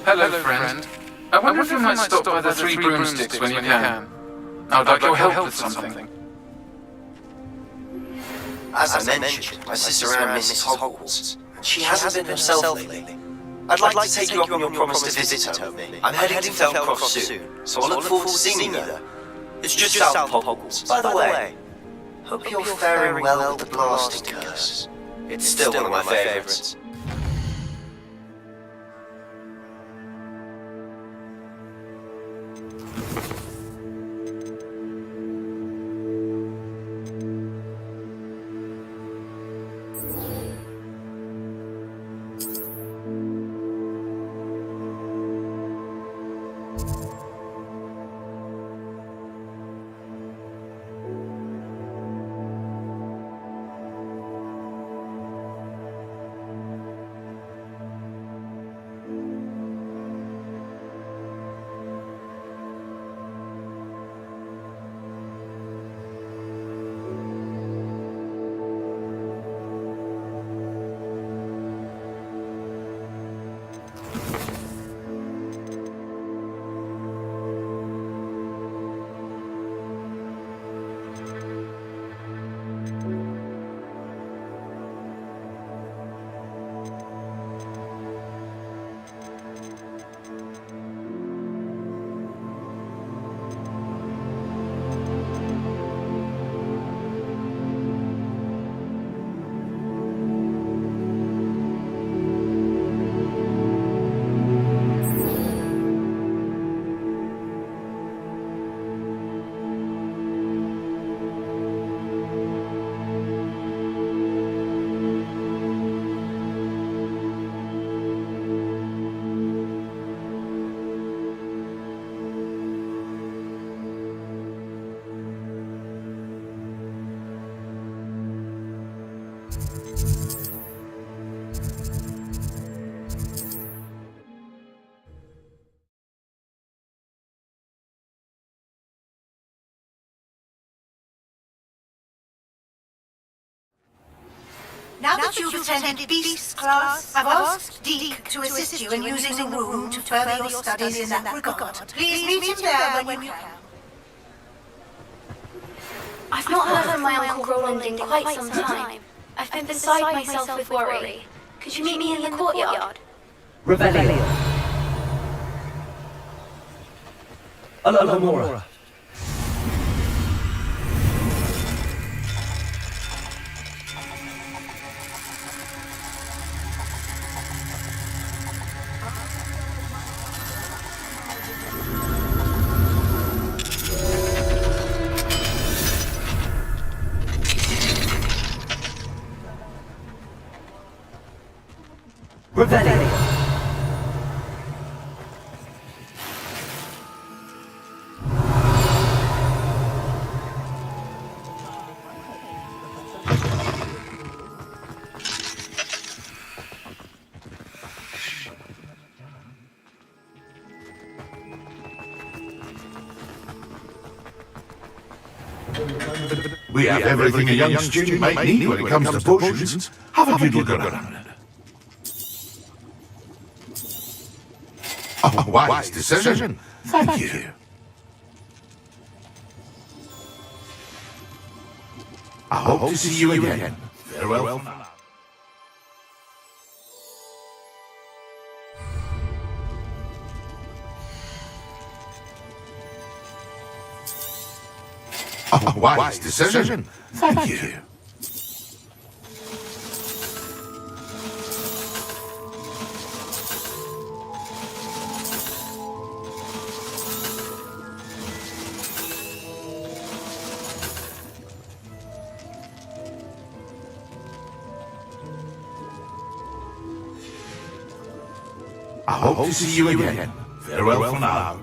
Hello, friend. I wonder if you might stop by the Three Broomsticks when you can. I would like your help with something. As I mentioned, my sister Anne misses Hogwarts, and she hasn't been herself lately. I'd like to take you up on your promise to visit her with me. I'm heading to Felcroft soon, so I look forward to seeing you there. It's just south of Hogwarts. By the way, hope you're faring well with the blasting curse. It's still one of my favourites. Now that you've attended Beast's class, I've asked Deke to assist you in using the room to further your studies in that regard. Please meet him there when you can. I've not heard from my Uncle Roland in quite some time. I've been beside myself with worry. Could you meet me in the courtyard? Revelio. Alamora. Revelio. We have everything a young student might need when it comes to potions. Haven't you looked around? A wise decision. Thank you. I hope to see you again. Farewell. A wise decision. Thank you. I hope to see you again. Farewell for now.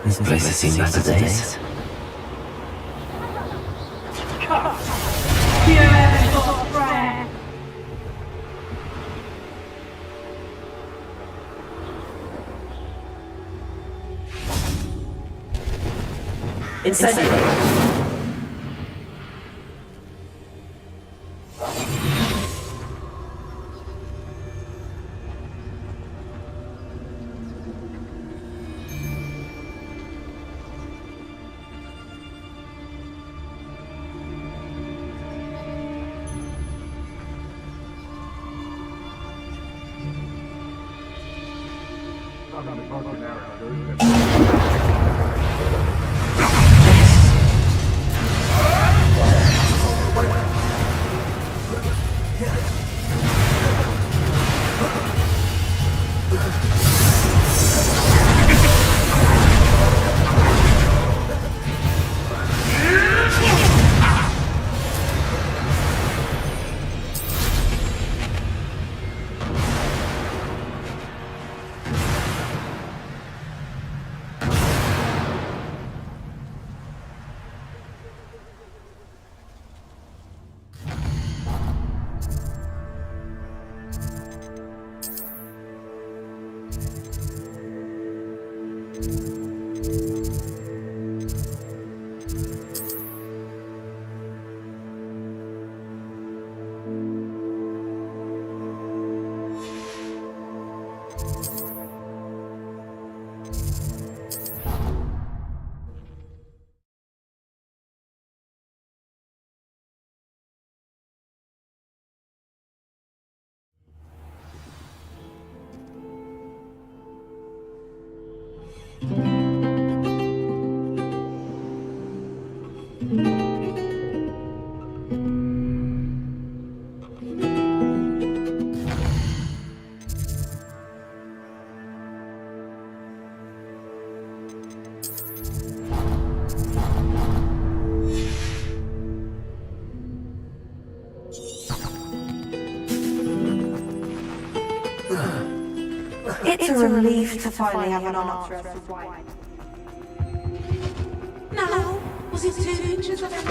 This place has seen better days. Incendiary. It's a relief to finally have an answer. No, was it 2 inches of it?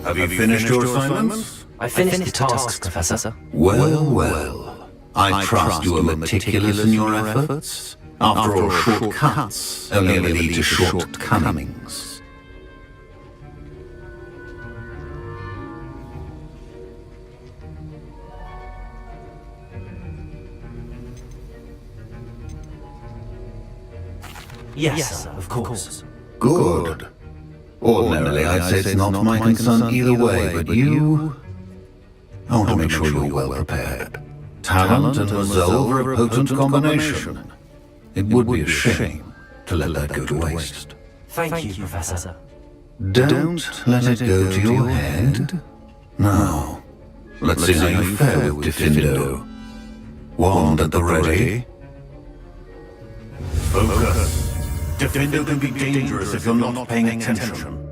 Have you finished your assignments? I finished the tasks, Professor. Well, well. I trust you are meticulous in your efforts. After all, shortcuts only ever lead to shortcomings. Yes, sir, of course. Good. Ordinarily, I'd say it's not my concern either way, but you... I want to make sure you're well prepared. Talent and resolve are a potent combination. It would be a shame to let that go to waste. Thank you, Professor. Don't let it go to your head. Now, let's see how you fare with Diffindo. Wand at the ready. Focus. Diffindo can be dangerous if you're not paying attention.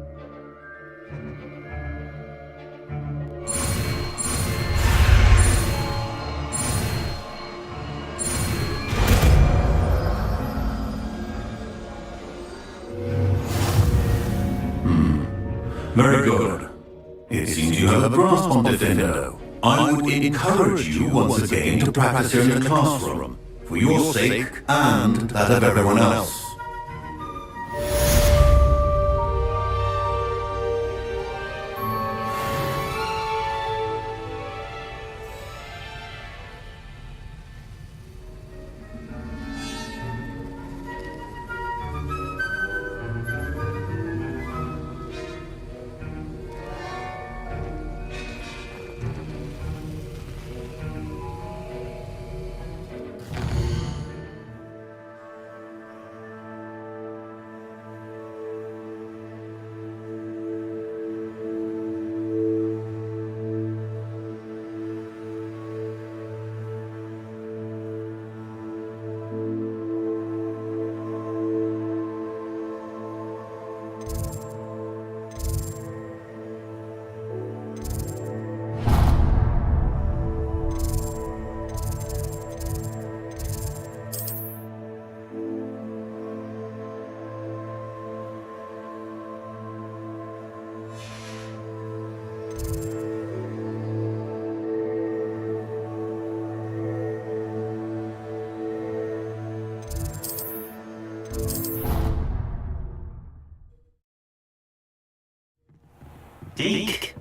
Very good. It seems you have a grasp on Diffindo. I would encourage you once again to practice here in the classroom, for your sake and that of everyone else. Deke?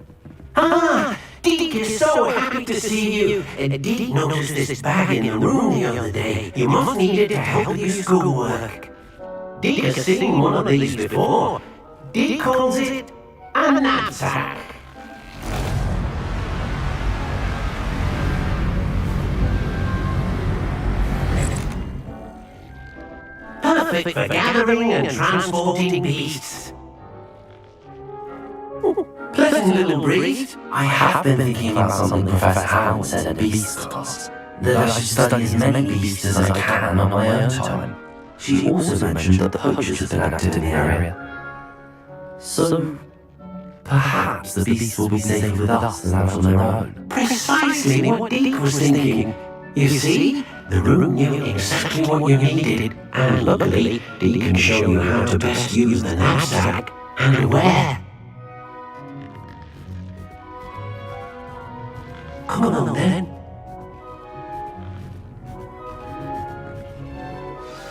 Ah! Deke is so happy to see you. And Deke noticed this bag in the room the other day. You must need it to help with your schoolwork. Deke has seen one of these before. Deke calls it a knapsack. Perfect for gathering and transporting beasts. Pleasant little breeze. I have been thinking about something Professor Howell said at Beast class. That I should study as many beasts as I can on my own time. She also mentioned that the poachers have been active in the area. So, perhaps the beasts will be safer with us than out on their own. Precisely what Deke was thinking. You see, the room knew exactly what you needed, and luckily, Deke can show you how to best use the knapsack and where. Come on then.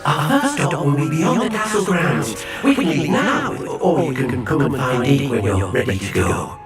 Our first stop will be beyond the castle grounds. We can leave now, or you can come and find Deke when you're ready to go.